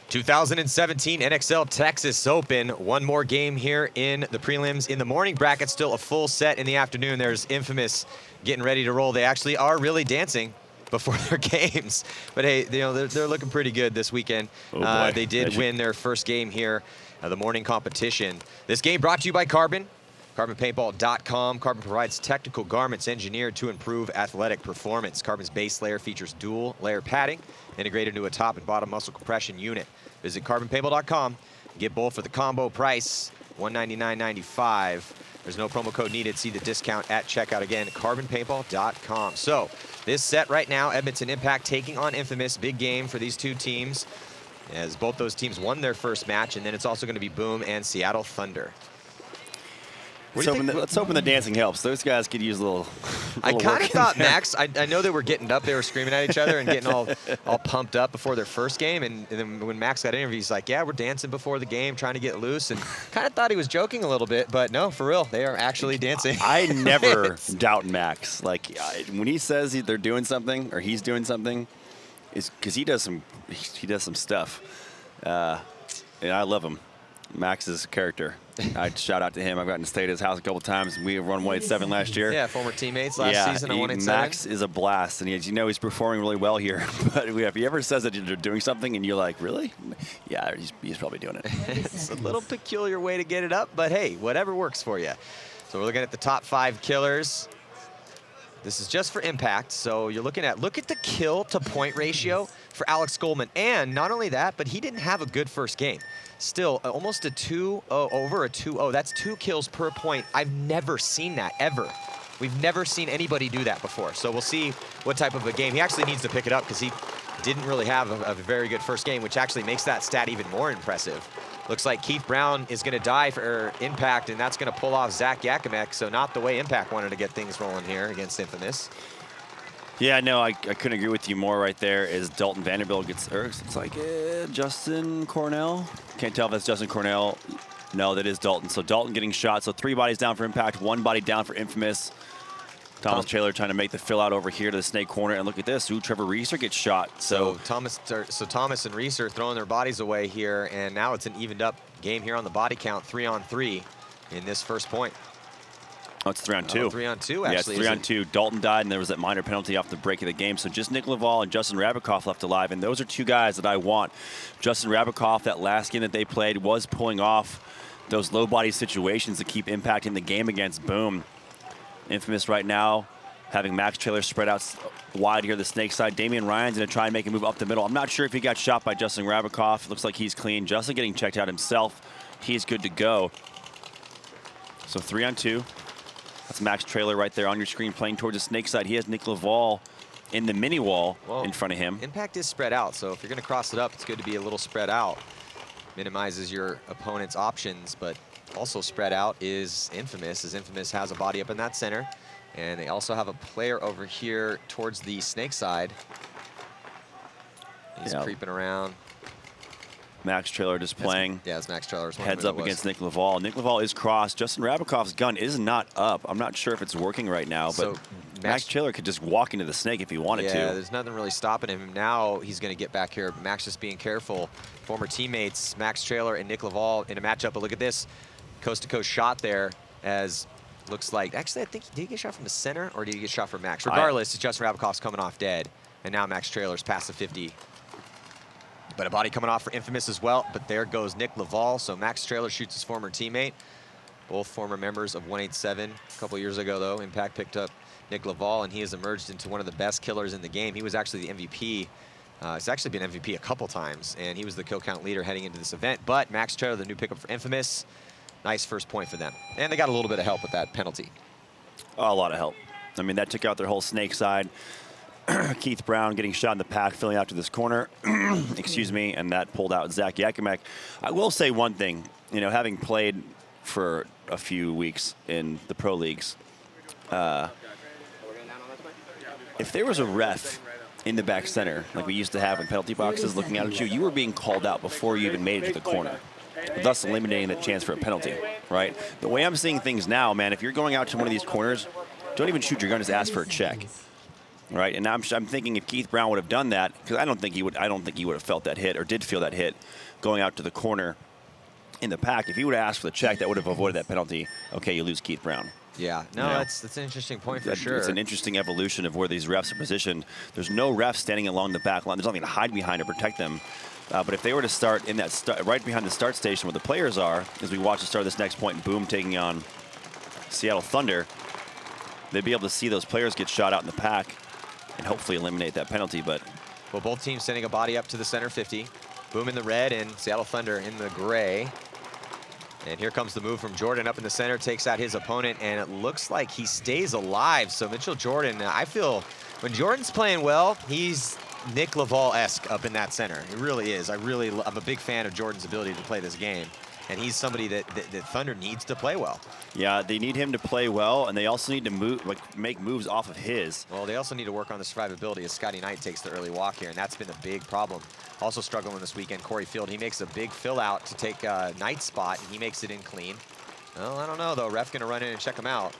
2017 NXL Texas Open. One more game here in the prelims. In the morning bracket, still a full set in the afternoon. There's Infamous getting ready to roll. They actually are really dancing before their games. But hey, you know, they're looking pretty good this weekend. They did win their first game here, the morning competition. This game brought to you by Carbon. CarbonPaintball.com. Carbon provides technical garments engineered to improve athletic performance. Carbon's base layer features dual layer padding integrated into a top and bottom muscle compression unit. Visit CarbonPaintball.com. Get both for the combo price, $199.95. There's no promo code needed. See the discount at checkout. Again, CarbonPaintball.com. So this set right now, Edmonton Impact taking on Infamous. Big game for these two teams, as both those teams won their first match, and then it's also going to be Boom and Seattle Thunder. Let's hope the dancing helps. Those guys could use a little I kind of thought Max, I know they were getting up, they were screaming at each other and getting all pumped up before their first game. And then when Max got interviewed, he's like, yeah, we're dancing before the game, trying to get loose. And kind of thought he was joking a little bit, but no, for real, they are actually dancing. I never doubt Max. Like, when he says they're doing something or he's doing something, is because he does some stuff. And I love him. Max's character. I'd shout out to him. I've gotten to stay at his house a couple times. We run 187 last year. Yeah, former teammates last season on 187. Max is a blast, and you know he's performing really well here. But if he ever says that they're doing something and you're like, really? Yeah, he's probably doing it. It's a little peculiar way to get it up, but hey, whatever works for you. So we're looking at the top 5 killers. This is just for impact, so you're look at the kill to point ratio for Alex Goldman. And not only that, but he didn't have a good first game. Still, almost a 2-0, over a 2-0. That's 2 kills per point. I've never seen that, ever. We've never seen anybody do that before. So we'll see what type of a game. He actually needs to pick it up because he didn't really have a very good first game, which actually makes that stat even more impressive. Looks like Keith Brown is going to die for Impact, and that's going to pull off Zach Yakimek. So not the way Impact wanted to get things rolling here against Infamous. Yeah, no, I couldn't agree with you more right there. Is Dalton Vanderbilt gets, it's like Justin Cornell. Can't tell if that's Justin Cornell. No, that is Dalton. So Dalton getting shot. So 3 bodies down for Impact, 1 body down for Infamous. Thomas Taylor trying to make the fill out over here to the snake corner, and look at this. Ooh, Trevor Reeser gets shot. So Thomas and Reeser are throwing their bodies away here, and now it's an evened up game here on the body count, 3-on-3 in this first point. Oh, it's 3-on-2. 3-on-2, actually. Yeah, it's 3-on-2. Dalton died, and there was that minor penalty off the break of the game. So just Nick Laval and Justin Rabikoff left alive, and those are 2 guys that I want. Justin Rabikoff, that last game that they played, was pulling off those low body situations to keep impacting the game against Boom. Infamous right now, having Max Taylor spread out wide here, the snake side. Damian Ryan's going to try and make a move up the middle. I'm not sure if he got shot by Justin Rabikoff. Looks like he's clean. Justin getting checked out himself. He's good to go. So 3-on-2. That's Max Trailer right there on your screen playing towards the snake side. He has Nick Laval in the mini wall in front of him. Impact is spread out, so if you're going to cross it up, it's good to be a little spread out. Minimizes your opponent's options, but also spread out is Infamous, as Infamous has a body up in that center. And they also have a player over here towards the snake side. He's creeping around. Max Trailer just playing. It's Max Trailer. Heads up against Nick Laval. Nick Laval is crossed. Justin Rabikoff's gun is not up. I'm not sure if it's working right now, but Max Trailer could just walk into the snake if he wanted to. Yeah, there's nothing really stopping him. Now he's going to get back here. Max just being careful. Former teammates, Max Trailer and Nick Laval in a matchup, but look at this. Coast-to-coast shot there, as looks like, actually I think, did he get shot from the center or did he get shot from Max? Regardless, Justin Rabikoff's coming off dead, and now Max Trailer's past the 50. But a body coming off for Infamous as well, but there goes Nick Laval. So Max Trailer shoots his former teammate. Both former members of 187. A couple years ago, though, Impact picked up Nick Laval, and he has emerged into one of the best killers in the game. He was actually the MVP. He's actually been MVP a couple times, and he was the kill count leader heading into this event. But Max Trailer, the new pickup for Infamous, nice first point for them. And they got a little bit of help with that penalty. Oh, a lot of help. I mean, that took out their whole snake side. Keith Brown getting shot in the pack, filling out to this corner, excuse me, and that pulled out Zach Yakimek. I will say one thing, you know, having played for a few weeks in the pro leagues, if there was a ref in the back center, like we used to have in penalty boxes looking out at you, you were being called out before you even made it to the corner, thus eliminating the chance for a penalty, right? The way I'm seeing things now, man, if you're going out to one of these corners, don't even shoot your gun, just ask for a check. Right, and I'm thinking if Keith Brown would have done that, because I don't think he would have felt that hit or did feel that hit going out to the corner in the pack. If he would have asked for the check, that would have avoided that penalty. Okay, you lose Keith Brown. Yeah, no, that's an interesting point for sure. It's an interesting evolution of where these refs are positioned. There's no refs standing along the back line. There's nothing to hide behind to protect them. But if they were to start in that right behind the start station where the players are, as we watch the start of this next point, Boom taking on Seattle Thunder, they'd be able to see those players get shot out in the pack and hopefully eliminate that penalty. But well, both teams sending a body up to the center 50. Boom in the red and Seattle Thunder in the gray. And here comes the move from Jordan up in the center, takes out his opponent, and it looks like he stays alive. So Mitchell Jordan, I feel when Jordan's playing well, he's Nick Laval-esque up in that center. He really is. I'm a big fan of Jordan's ability to play this game. And he's somebody that Thunder needs to play well. Yeah, they need him to play well, and they also need to make moves off of his. Well, they also need to work on the survivability as Scotty Knight takes the early walk here, and that's been a big problem. Also struggling this weekend, Corey Field. He makes a big fill out to take Knight's spot, and he makes it in clean. Well, I don't know, though. Ref going to run in and check him out.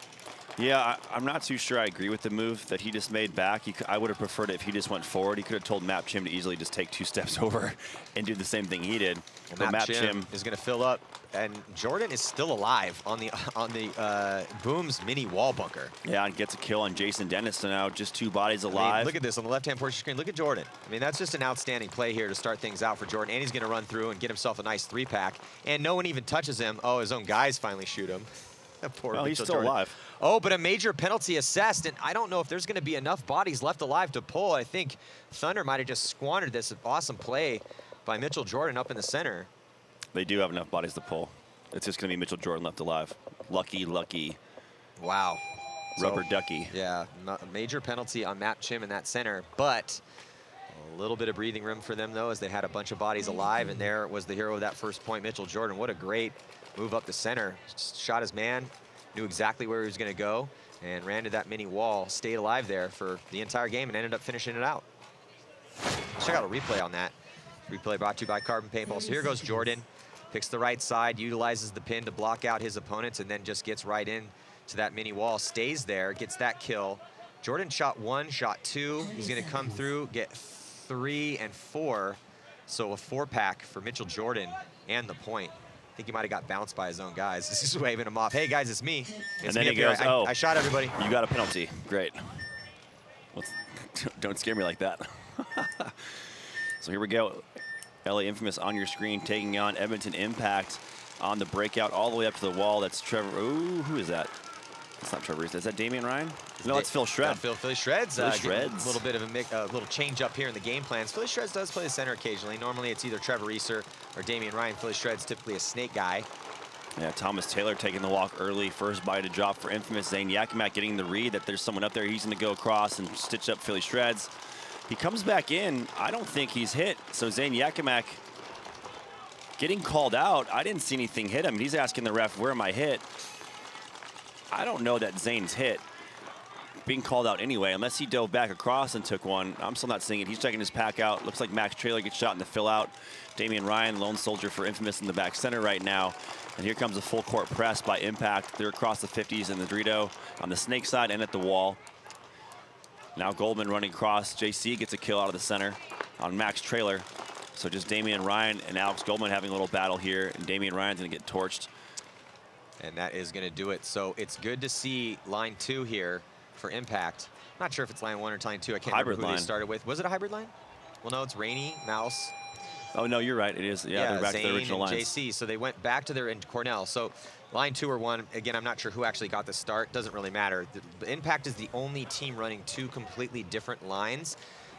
Yeah, I'm not too sure I agree with the move that he just made back. I would have preferred it if he just went forward. He could have told Map Chim to easily just take 2 steps over and do the same thing he did. Well, Map Chim is going to fill up, and Jordan is still alive on the Boom's mini wall bunker. Yeah, and gets a kill on Jason Dennis. So now just 2 bodies alive. I mean, look at this on the left-hand portion of the screen. Look at Jordan. I mean, that's just an outstanding play here to start things out for Jordan. And he's going to run through and get himself a nice 3-pack. And no one even touches him. Oh, his own guys finally shoot him. Poor well, he's still Jordan. alive. Oh, but a major penalty assessed, and I don't know if there's going to be enough bodies left alive to pull. I think Thunder might have just squandered this awesome play by Mitchell Jordan up in the center. They do have enough bodies to pull. It's just going to be Mitchell Jordan left alive. Lucky. Wow. Rubber ducky. Yeah, a major penalty on Matt Chim in that center, but a little bit of breathing room for them, though, as they had a bunch of bodies alive, and there was the hero of that first point, Mitchell Jordan. What a great move up the center. Shot his man, knew exactly where he was going to go, and ran to that mini wall, stayed alive there for the entire game, and ended up finishing it out. Let's check out a replay on that. Replay brought to you by Carbon Paintball. So here goes Jordan. Picks the right side, utilizes the pin to block out his opponents, and then just gets right in to that mini wall, stays there, gets that kill. Jordan shot 1, shot 2. He's going to come through, get 3 and 4. So a 4-pack for Mitchell Jordan and the point. I think he might have got bounced by his own guys. This is waving him off. Hey, guys, it's me. It's and then me he goes, oh, I shot everybody. You got a penalty. Great. Don't scare me like that. So here we go. LA Infamous on your screen, taking on Edmonton Impact on the breakout all the way up to the wall. That's Trevor. Ooh, who is that? It's not Trevor. Is that Damian Ryan? No, it's Phil Shred. Philly Shreds. Philly Shreds. A little bit of a little change up here in the game plans. Philly Shreds does play the center occasionally. Normally it's either Trevor Reeser or Damian Ryan. Philly Shreds typically a snake guy. Yeah, Thomas Taylor taking the walk early. First body to drop for Infamous. Zane Yakimak getting the read that there's someone up there. He's going to go across and stitch up Philly Shreds. He comes back in. I don't think he's hit. So Zane Yakimak getting called out. I didn't see anything hit him. He's asking the ref, where am I hit? I don't know that Zane's hit. Being called out anyway, unless he dove back across and took one. I'm still not seeing it. He's checking his pack out. Looks like Max Traylor gets shot in the fill out. Damian Ryan, lone soldier for Infamous in the back center right now. And here comes a full court press by Impact. They're across the 50s in the Dorito on the snake side and at the wall. Now Goldman running across. JC gets a kill out of the center on Max Traylor. So just Damian Ryan and Alex Goldman having a little battle here, and Damian Ryan's going to get torched. And that is going to do it. So it's good to see line 2 here for Impact. Not sure if it's line 1 or line 2. I can't remember who they started with. Was it a hybrid line? Well, no, it's Rainey, Mouse. Oh, no, you're right. It is. Yeah, they're back Zane to the original and lines. JC. So they went back to their Cornell. So line 2 or 1, again, I'm not sure who actually got the start. Doesn't really matter. The Impact is the only team running 2 completely different lines.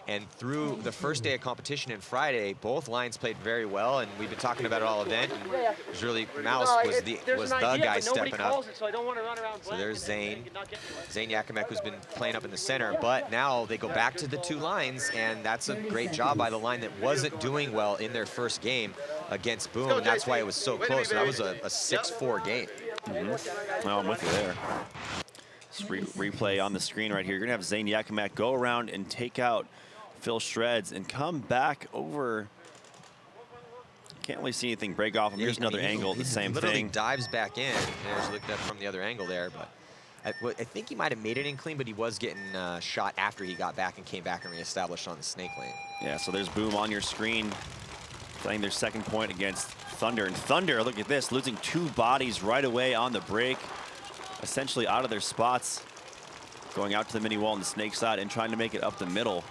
And through the first day of competition and Friday, both lines played very well, and we've been talking about it all event. And it was really Mouse was the guy stepping up. So there's Zane Yakimek, who's been playing up in the center. But now they go back to the 2 lines, and that's a great job by the line that wasn't doing well in their first game against Boom, and that's why it was so close. That was a 6-4 game. Well, I'm with you there. Just replay on the screen right here. You're going to have Zane Yakimak go around and take out Phil Shreds and come back over. Can't really see anything break off him. Here's another angle, the same literally thing. Dives back in. There's looked at from the other angle there, but I think he might have made it in clean, but he was getting shot after he got back and came back and reestablished on the snake lane. Yeah, so there's Boom on your screen playing their second point against Thunder. And Thunder, look at this, losing 2 bodies right away on the break, essentially out of their spots, going out to the mini wall on the snake side and trying to make it up the middle.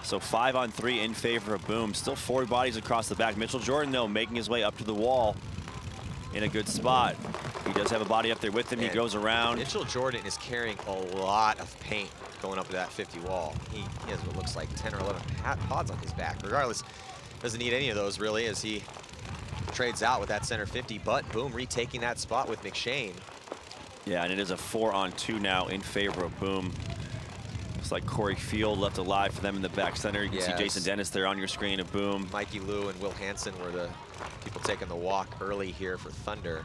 So 5-on-3 in favor of Boom. Still 4 bodies across the back. Mitchell Jordan, though, making his way up to the wall in a good spot. He does have a body up there with him. He goes around. Mitchell Jordan is carrying a lot of paint going up to that 50 wall. He has what looks like 10 or 11 pods on his back. Regardless, doesn't need any of those really as he trades out with that center 50. But Boom retaking that spot with McShane. Yeah, and it is a 4-on-2 now in favor of Boom. Looks like Corey Field left alive for them in the back center. You can see Jason Dennis there on your screen of Boom. Mikey Liu and Will Hansen were the people taking the walk early here for Thunder.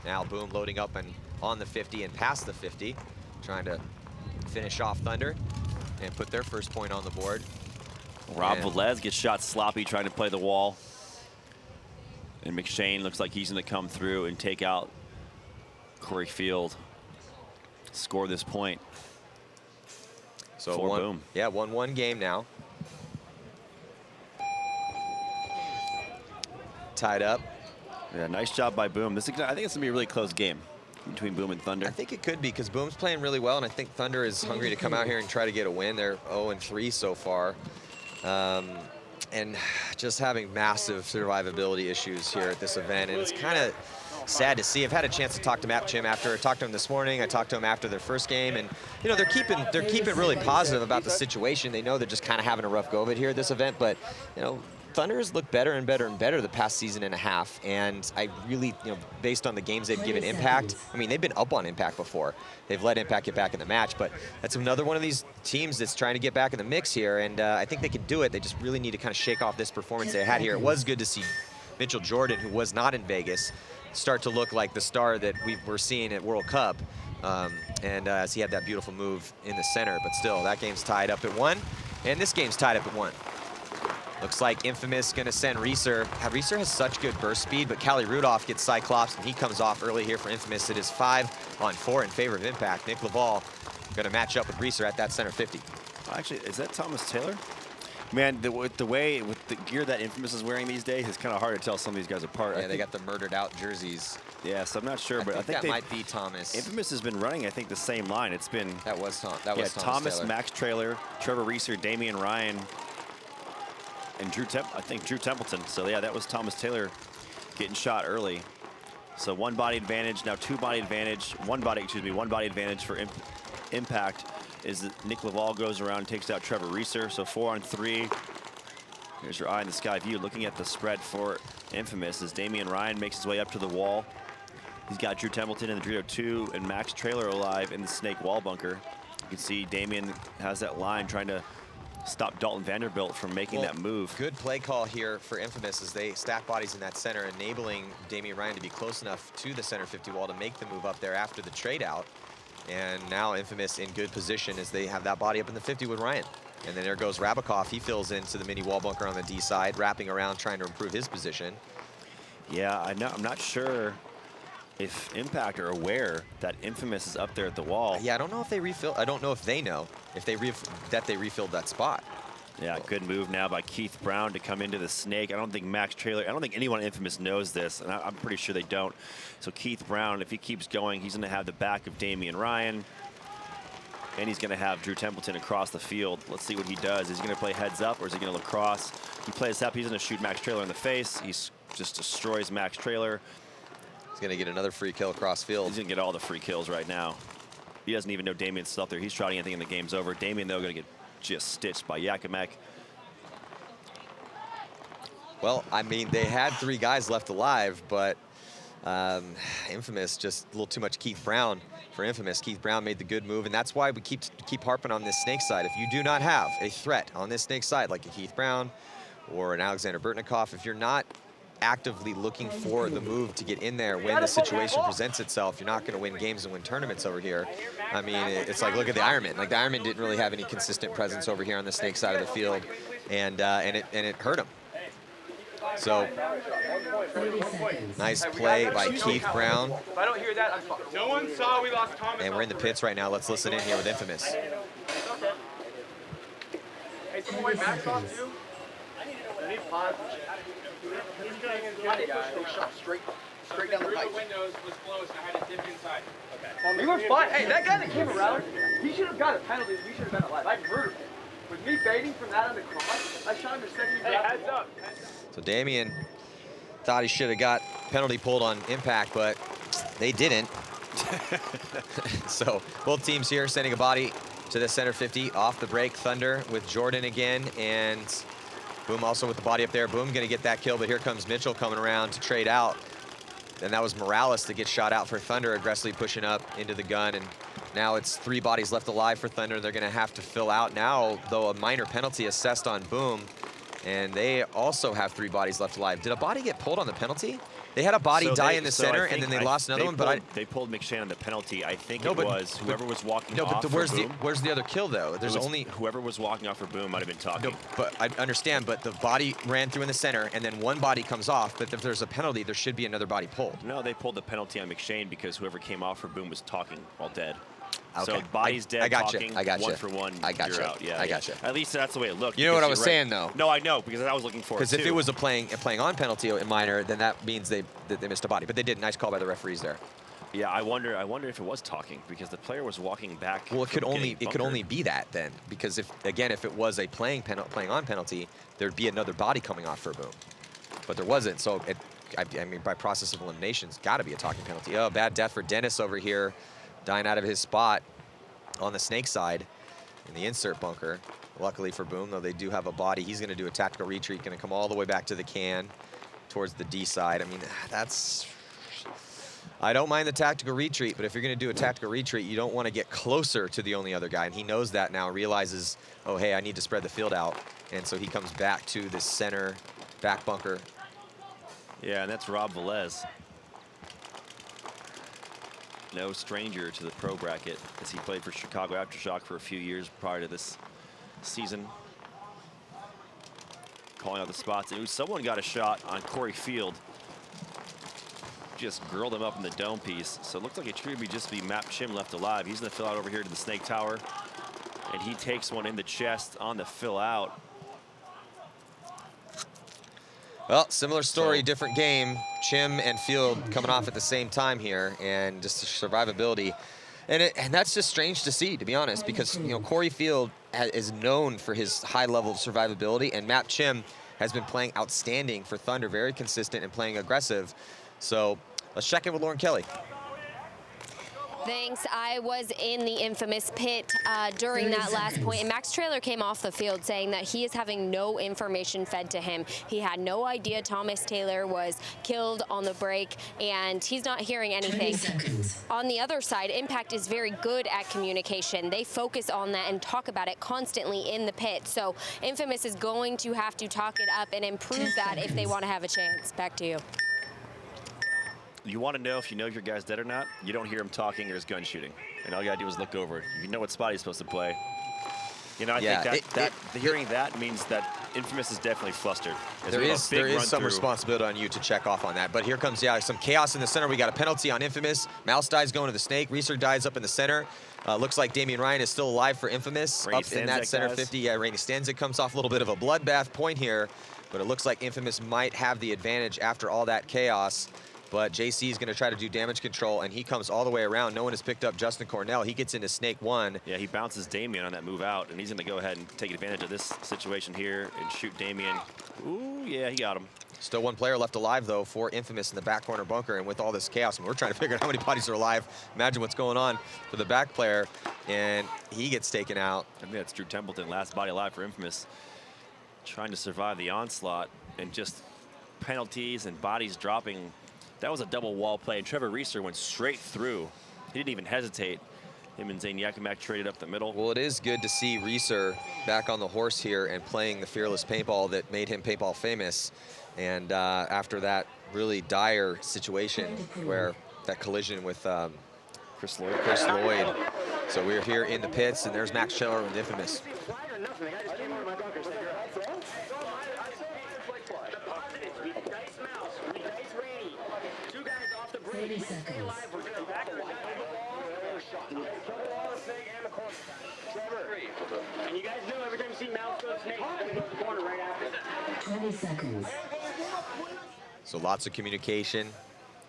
Now Boom loading up and on the 50 and past the 50, trying to finish off Thunder and put their first point on the board. Rob Velez gets shot sloppy trying to play the wall. And McShane looks like he's going to come through and take out Corey Field. Score this point. So Boom. Yeah, 1-1 game now. Tied up. Yeah, nice job by Boom. I think it's going to be a really close game between Boom and Thunder. I think it could be because Boom's playing really well, and I think Thunder is hungry to come out here and try to get a win. They're 0-3 so far. And just having massive survivability issues here at this event, and it's kind of sad to see. I've had a chance to talk to Map Jim after. I talked to him this morning. I talked to him after their first game, and you know they're keeping really positive about the situation. They know they're just kind of having a rough go of it here at this event, but you know Thunder's looked better and better and better the past season and a half, and I really, you know, based on the games they've given Impact, I mean, they've been up on Impact before. They've let Impact get back in the match, but that's another one of these teams that's trying to get back in the mix here, and I think they can do it. They just really need to kind of shake off this performance they had here. It was good to see Mitchell Jordan, who was not in Vegas, start to look like the star that we were seeing at World Cup, and as he had that beautiful move in the center, but still, that game's tied up at 1, and this game's tied up at 1. Looks like Infamous gonna send Reeser. Reeser has such good burst speed, but Cali Rudolph gets Cyclops, and he comes off early here for Infamous. It is 5-on-4 in favor of Impact. Nick Laval gonna match up with Reeser at that center 50. Actually, is that Thomas Taylor? Man, with the gear that Infamous is wearing these days, it's kind of hard to tell some of these guys apart. Yeah, they got the murdered out jerseys. Yeah, so I'm not sure, but I think that might be Thomas. Infamous has been running, I think, the same line. It's been that was Thomas Thomas, Taylor. Max Trailer, Trevor Reeser, Damian Ryan, and Drew Templeton. So yeah, that was Thomas Taylor getting shot early. So 1 body advantage, now 2 body advantage, 1 body advantage for Impact is that Nick Laval goes around and takes out Trevor Reeser. So 4-on-3. Here's your eye in the sky view looking at the spread for Infamous as Damian Ryan makes his way up to the wall. He's got Drew Templeton in the Dorito 2 and Max Trailer alive in the Snake wall bunker. You can see Damian has that line trying to stop Dalton Vanderbilt from making that move. Good play call here for Infamous as they stack bodies in that center, enabling Damian Ryan to be close enough to the center 50 wall to make the move up there after the trade out. And now Infamous in good position as they have that body up in the 50 with Ryan. And then there goes Rabikoff. He fills into the mini wall bunker on the D side, wrapping around, trying to improve his position. Yeah, I'm not sure if Impact are aware that Infamous is up there at the wall. Yeah, I don't know if they refill. I don't know if they know if they refilled that spot. Yeah, good move now by Keith Brown to come into the Snake. I don't think Max Trailer, I don't think anyone Infamous knows this, and I'm pretty sure they don't. So Keith Brown, if he keeps going, he's going to have the back of Damian Ryan, and he's going to have Drew Templeton across the field. Let's see what he does. Is he going to play heads up, or is he going to lacrosse? He plays up. He's going to shoot Max Trailer in the face. He just destroys Max Trailer. He's going to get another free kill across field. He's going to get all the free kills right now. He doesn't even know Damian's still up there. He's shouting anything and the game's over. Damian, though, going to get just stitched by Yakimek. Well, I mean, they had 3 guys left alive, but Infamous, just a little too much Keith Brown for Infamous. Keith Brown made the good move, and that's why we keep harping on this Snake side. If you do not have a threat on this Snake side, like a Keith Brown or an Alexander Burtnikoff, if you're not actively looking for the move to get in there when the situation presents itself, you're not going to win games and win tournaments over here. I mean, it's like, look at the Ironman. Like, the Ironman didn't really have any consistent presence over here on the Snake side of the field, and it hurt him. So, nice play by Keith Brown. If I don't hear that, I'm fucked. No one saw we lost Thomas. And we're in the pits right now. Let's listen in here with Infamous. Hey, someone wipe Max off too? I need pause. Straight down the pipe. The windows was closed and I had to dip inside. Okay. We were fine. Hey, that guy that came around, he should have got a penalty. We should have been alive. I murdered him. With me baiting from that on the cross, I shot him a second. Hey, heads up. So Damien thought he should have got penalty pulled on impact, but they didn't. So both teams here sending a body to the center 50 off the break. Thunder with Jordan again, and Boom also with the body up there. Boom gonna get that kill, but here comes Mitchell coming around to trade out. And that was Morales that gets shot out for Thunder, aggressively pushing up into the gun. And now it's 3 bodies left alive for Thunder. They're gonna have to fill out now, though a minor penalty assessed on Boom. And they also have 3 bodies left alive. Did a body get pulled on the penalty? They had a body die in the center, and then they lost another one. But they pulled McShann on the penalty. I think it was whoever was walking off. No, but Boom. where's the other kill though? There's only whoever was walking off for Boom might have been talking. No, but I understand. But the body ran through in the center, and then one body comes off. But if there's a penalty, there should be another body pulled. No, they pulled the penalty on McShann because whoever came off for Boom was talking while dead. Okay. So body's dead. I got talking, you. I got you. 1 for 1. I got you're you. out. Yeah, I got you. At least that's the way it looked. You know what I was right. saying though? No, I know because I was looking for it. Because if it was a playing on penalty in minor, then that means they missed a body. But they did. Nice call by the referees there. Yeah, I wonder if it was talking because the player was walking back. Well, it could only be that then, because if it was a playing on penalty, there'd be another body coming off for a Boom. But there wasn't, so I mean by process of elimination, it's got to be a talking penalty. Oh, bad death for Dennis over here, dying out of his spot on the snake side in the insert bunker. Luckily for Boom, though, they do have a body. He's going to do a tactical retreat, going to come all the way back to the can towards the D side. I mean, I don't mind the tactical retreat, but if you're going to do a tactical retreat, you don't want to get closer to the only other guy. And he knows that now, realizes, oh, hey, I need to spread the field out. And so he comes back to the center back bunker. Yeah, and that's Rob Velez. No stranger to the pro bracket, as he played for Chicago Aftershock for a few years prior to this season. Calling out the spots. And someone got a shot on Corey Field. Just grilled him up in the dome piece. So it looks like it should just be Matt Chim left alive. He's going to fill out over here to the Snake Tower. And he takes one in the chest on the fill out. Well, similar story, different game. Chim and Field coming off at the same time here, and just survivability. And that's just strange to see, to be honest, because Corey Field is known for his high level of survivability, and Matt Chim has been playing outstanding for Thunder, very consistent and playing aggressive. So let's check in with Lauren Kelly. Thanks. I was in the infamous pit during that last point, and Max Traylor came off the field saying that he is having no information fed to him. He had no idea Thomas Taylor was killed on the break, and he's not hearing anything. On the other side, Impact is very good at communication. They focus on that and talk about it constantly in the pit. So Infamous is going to have to talk it up and improve that if they want to have a chance. Back to you. You want to know if you know your guy's dead or not? You don't hear him talking or his gun shooting. And all you got to do is look over. You know what spot he's supposed to play. I think hearing that means that Infamous is definitely flustered. There is some responsibility on you to check off on that. But here comes, some chaos in the center. We got a penalty on Infamous. Mouse dies going to the Snake. Reeser dies up in the center. Looks like Damian Ryan is still alive for Infamous. Rainy up in that center 50. Yeah, Rainy Stanzik comes off a little bit of a bloodbath point here. But it looks like Infamous might have the advantage after all that chaos. But JC is going to try to do damage control, and he comes all the way around. No one has picked up Justin Cornell. He gets into Snake 1. Yeah, he bounces Damien on that move out, and he's going to go ahead and take advantage of this situation here and shoot Damien. Ooh, yeah, he got him. Still one player left alive, though, for Infamous in the back corner bunker. And with all this chaos, we're trying to figure out how many bodies are alive. Imagine what's going on for the back player. And he gets taken out. I think that's Drew Templeton, last body alive for Infamous. Trying to survive the onslaught and just penalties and bodies dropping. That was a double wall play, and Trevor Reeser went straight through. He didn't even hesitate. Him and Zane Yakimak traded up the middle. Well, it is good to see Reeser back on the horse here and playing the fearless paintball that made him paintball famous. And after that really dire situation where that collision with Chris Lloyd. So we're here in the pits, and there's Max Scheller with Infamous. seconds. And you guys know every time you see mouse go snake, go to the corner right after. 20 seconds. So lots of communication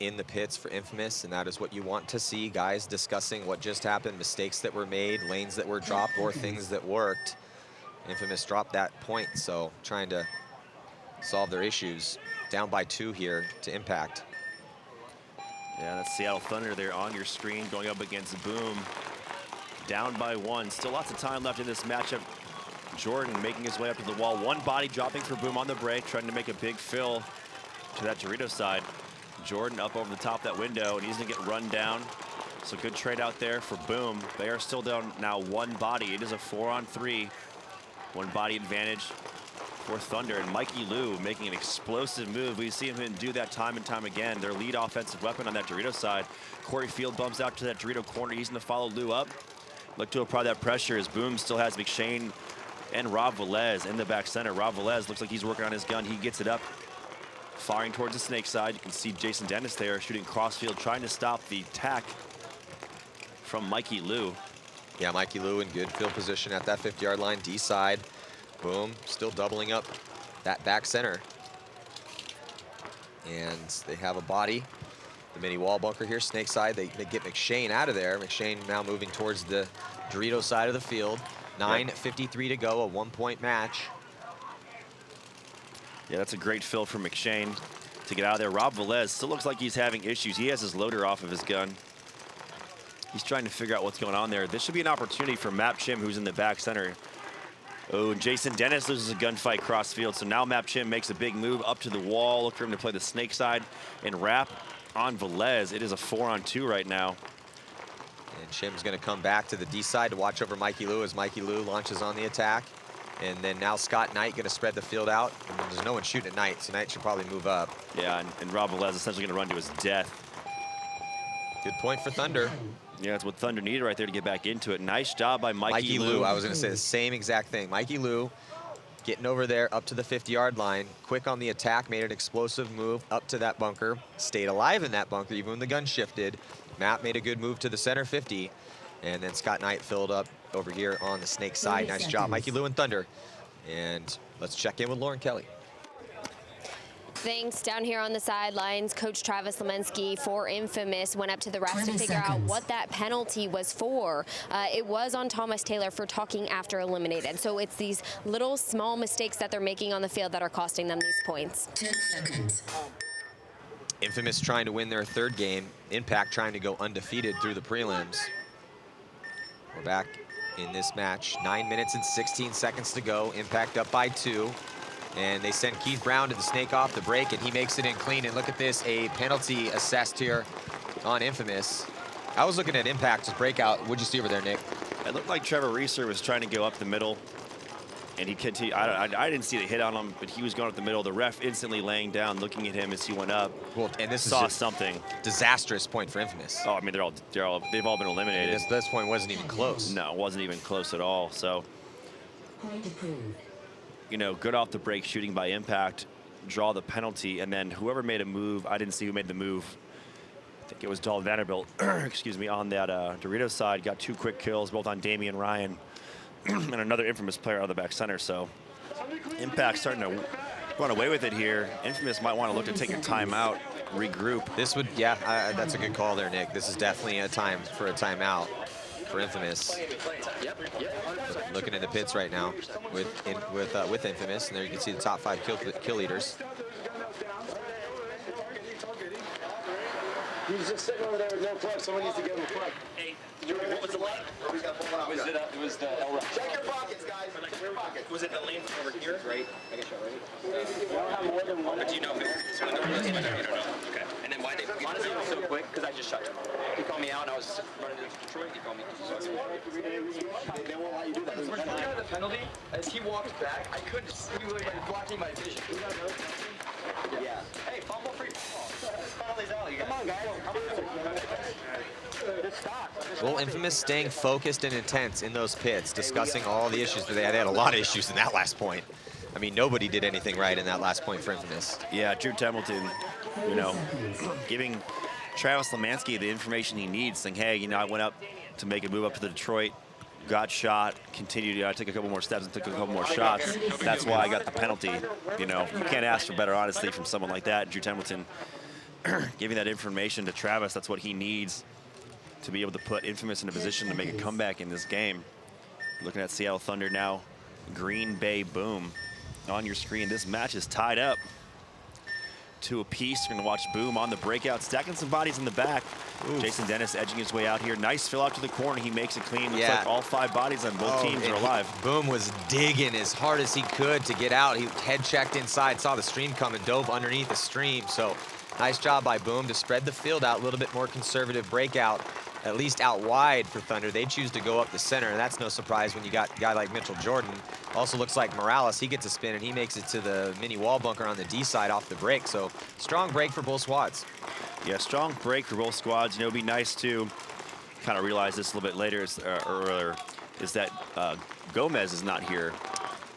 in the pits for Infamous, and that is what you want to see. Guys discussing what just happened, mistakes that were made, lanes that were dropped, or things that worked. Infamous dropped that point, so trying to solve their issues. Down by 2 here to Impact. Yeah, that's Seattle Thunder there on your screen going up against Boom. Down by 1. Still lots of time left in this matchup. Jordan making his way up to the wall. One body dropping for Boom on the break, trying to make a big fill to that Dorito side. Jordan up over the top of that window, and he's gonna get run down. So good trade out there for Boom. They are still down now 1 body. It is a 4-on-3. 1 body advantage for Thunder, and Mikey Lou making an explosive move. We see him do that time and time again. Their lead offensive weapon on that Dorito side. Corey Field bumps out to that Dorito corner. He's gonna follow Lou up. Look to apply that pressure as Boom still has McShane and Rob Velez in the back center. Rob Velez looks like he's working on his gun. He gets it up, firing towards the snake side. You can see Jason Dennis there shooting crossfield, trying to stop the attack from Mikey Lou. Yeah, Mikey Lou in good field position at that 50-yard line, D side. Boom, still doubling up that back center. And they have a body. The mini wall bunker here, snake side. They get McShane out of there. McShane now moving towards the Dorito side of the field. 9:53 to go, a 1-point match. Yeah, that's a great fill from McShane to get out of there. Rob Velez still looks like he's having issues. He has his loader off of his gun. He's trying to figure out what's going on there. This should be an opportunity for Map Chim, who's in the back center. Oh, and Jason Dennis loses a gunfight cross field. So now Map Chim makes a big move up to the wall. Look for him to play the snake side and wrap on Velez. It is a 4-on-2 right now. And Chim's gonna come back to the D side to watch over Mikey Lou as Mikey Lou launches on the attack. And then now Scott Knight gonna spread the field out. And there's no one shooting at Knight, so Knight should probably move up. Yeah, and Rob Velez essentially gonna run to his death. Good point for Thunder. Yeah, that's what Thunder needed right there to get back into it. Nice job by Mikey Lou. I was gonna say the same exact thing. Mikey Lou getting over there up to the 50-yard line, quick on the attack, made an explosive move up to that bunker, stayed alive in that bunker even when the gun shifted. Matt made a good move to the center 50, and then Scott Knight filled up over here on the snake side. Nice job, Mikey Lou and Thunder. And let's check in with Lauren Kelly. Thanks. Down here on the sidelines, Coach Travis Lemensky for Infamous went up to the refs to figure out what that penalty was for. It was on Thomas Taylor for talking after eliminated. So it's these little small mistakes that they're making on the field that are costing them these points. 10 seconds. Infamous trying to win their 3rd game. Impact trying to go undefeated through the prelims. We're back in this match. 9 minutes and 16 seconds to go. Impact up by 2. And they send Keith Brown to the snake off the break, and he makes it in clean. And look at this, a penalty assessed here on Infamous. I was looking at Impact's breakout. What'd you see over there, Nick? It looked like Trevor Reeser was trying to go up the middle, and he continued. I didn't see the hit on him, but he was going up the middle. The ref instantly laying down, looking at him as he went up. Well, and this saw is something. Disastrous point for Infamous. Oh, I mean, they've all been eliminated. I mean, this point wasn't even close. No, it wasn't even close at all. So, Point approved. you know, good off the break shooting by Impact, draw the penalty, and then whoever made a move, I didn't see who made the move. I think it was Dahl Vanderbilt, excuse me, on that Doritos side, got 2 quick kills, both on Damian Ryan and another Infamous player out of the back center. So Impact starting to run away with it here. Infamous might want to look to take a timeout, regroup. This would, yeah, that's a good call there, Nick. This is definitely a time for a timeout for Infamous. Looking in the pits right now with Infamous, and there you can see the top 5 kill leaders. He's just sitting over there with no plug. Someone needs to give him a plug. Hey, what was the lane? It was the L. Check your pockets, guys. Check your pockets. Was it the lane over here? Right. I guess you're right. You don't have more than one. But do you know if it's one of those? You don't know. Okay. And then why they? Honestly, it was so quick because I just shut him. He called me out and I was running to Detroit. He called me. They won't let you do that. The penalty, as he walks back, I couldn't see. He was blocking my vision. Yeah. Hey, fumble free ball. Come on, guys. Well, Infamous staying focused and intense in those pits, discussing all the issues that they had a lot of issues in that last point. I mean, nobody did anything right in that last point for Infamous. Yeah, Drew Templeton, you know, giving Travis Lemansky the information he needs, saying, hey, you know, I went up to make a move up to the Detroit, got shot, continued, I took a couple more steps and took a couple more shots. That's why I got the penalty. You know, you can't ask for better honesty from someone like that. Drew Templeton giving that information to Travis, that's what he needs to be able to put Infamous in a position to make a comeback in this game. Looking at Seattle Thunder now, Green Bay Boom on your screen. This match is tied up 2 apiece. You're gonna watch Boom on the breakout, stacking some bodies in the back. Oof. Jason Dennis edging his way out here. Nice fill out to the corner. He makes it clean. Looks like all 5 bodies on both teams are alive. Boom was digging as hard as he could to get out. He head checked inside, saw the stream coming, dove underneath the stream. So nice job by Boom to spread the field out, a little bit more conservative breakout, at least out wide for Thunder. They choose to go up the center, and that's no surprise when you got a guy like Mitchell Jordan. Also looks like Morales, he gets a spin, and he makes it to the mini wall bunker on the D side off the break. So strong break for both squads. Yeah, strong break for both squads. You know, it'd be nice to kind of realize this a little bit later, earlier, is that Gomez is not here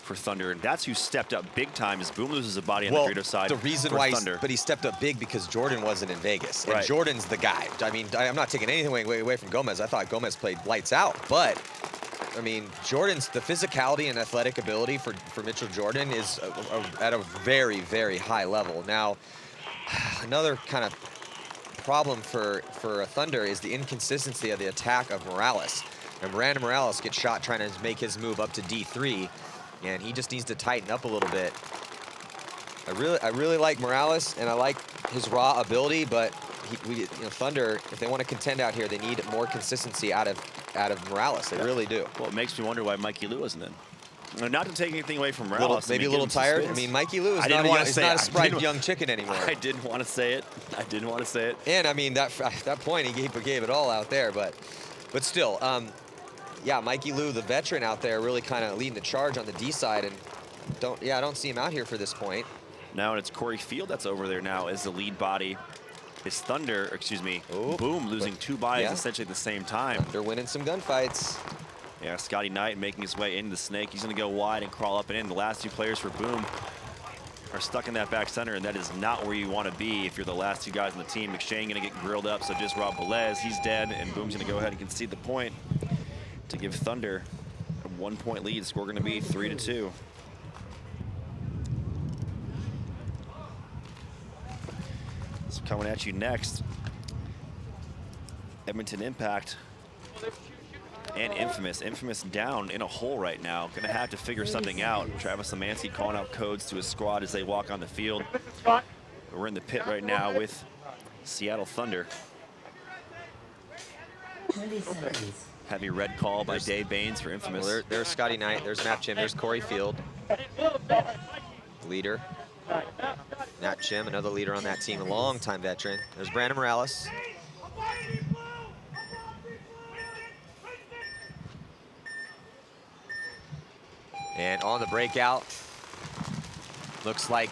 for Thunder, and that's who stepped up big time as Boom loses a body on the Dorito side. The reason why he stepped up big because Jordan wasn't in Vegas, and Jordan's the guy. I mean, I'm not taking anything away from Gomez. I thought Gomez played lights out, but I mean, the physicality and athletic ability for Mitchell Jordan is at a very, very high level. Now, another kind of problem for Thunder is the inconsistency of the attack of Morales. And Brandon Morales gets shot trying to make his move up to D3, and he just needs to tighten up a little bit. I really like Morales, and I like his raw ability, but Thunder, if they want to contend out here, they need more consistency out of Morales. They really do. Well, it makes me wonder why Mikey Lou isn't in. Not to take anything away from Morales. Maybe a little tired. I mean, Mikey Lou is not a sprite young chicken anymore. I didn't want to say it. I didn't want to say it. And I mean, at that point, he gave it all out there. But still, yeah, Mikey Lou, the veteran out there, really kind of leading the charge on the D side. And I don't see him out here for this point. Now, and it's Corey Field that's over there now as the lead body. Is Thunder, excuse me, Boom losing 2 bodies essentially at the same time. They're winning some gunfights. Yeah, Scotty Knight making his way into the snake. He's going to go wide and crawl up and in. The last 2 players for Boom are stuck in that back center, and that is not where you want to be if you're the last 2 guys on the team. McShane going to get grilled up, so just Rob Velez. He's dead, and Boom's going to go ahead and concede the point to give Thunder a 1-point lead. Score going to be 3-2. So coming at you next, Edmonton Impact and Infamous. Infamous down in a hole right now. Going to have to figure something out. Travis Lemansky calling out codes to his squad as they walk on the field. We're in the pit right now with Seattle Thunder. 30 seconds. Heavy red call by Dave Baines for Infamous. Well, there's Scotty Knight, there's Matt Chim, there's Corey Field. Leader. Nat Chim, another leader on that team, a long-time veteran. There's Brandon Morales. And on the breakout, looks like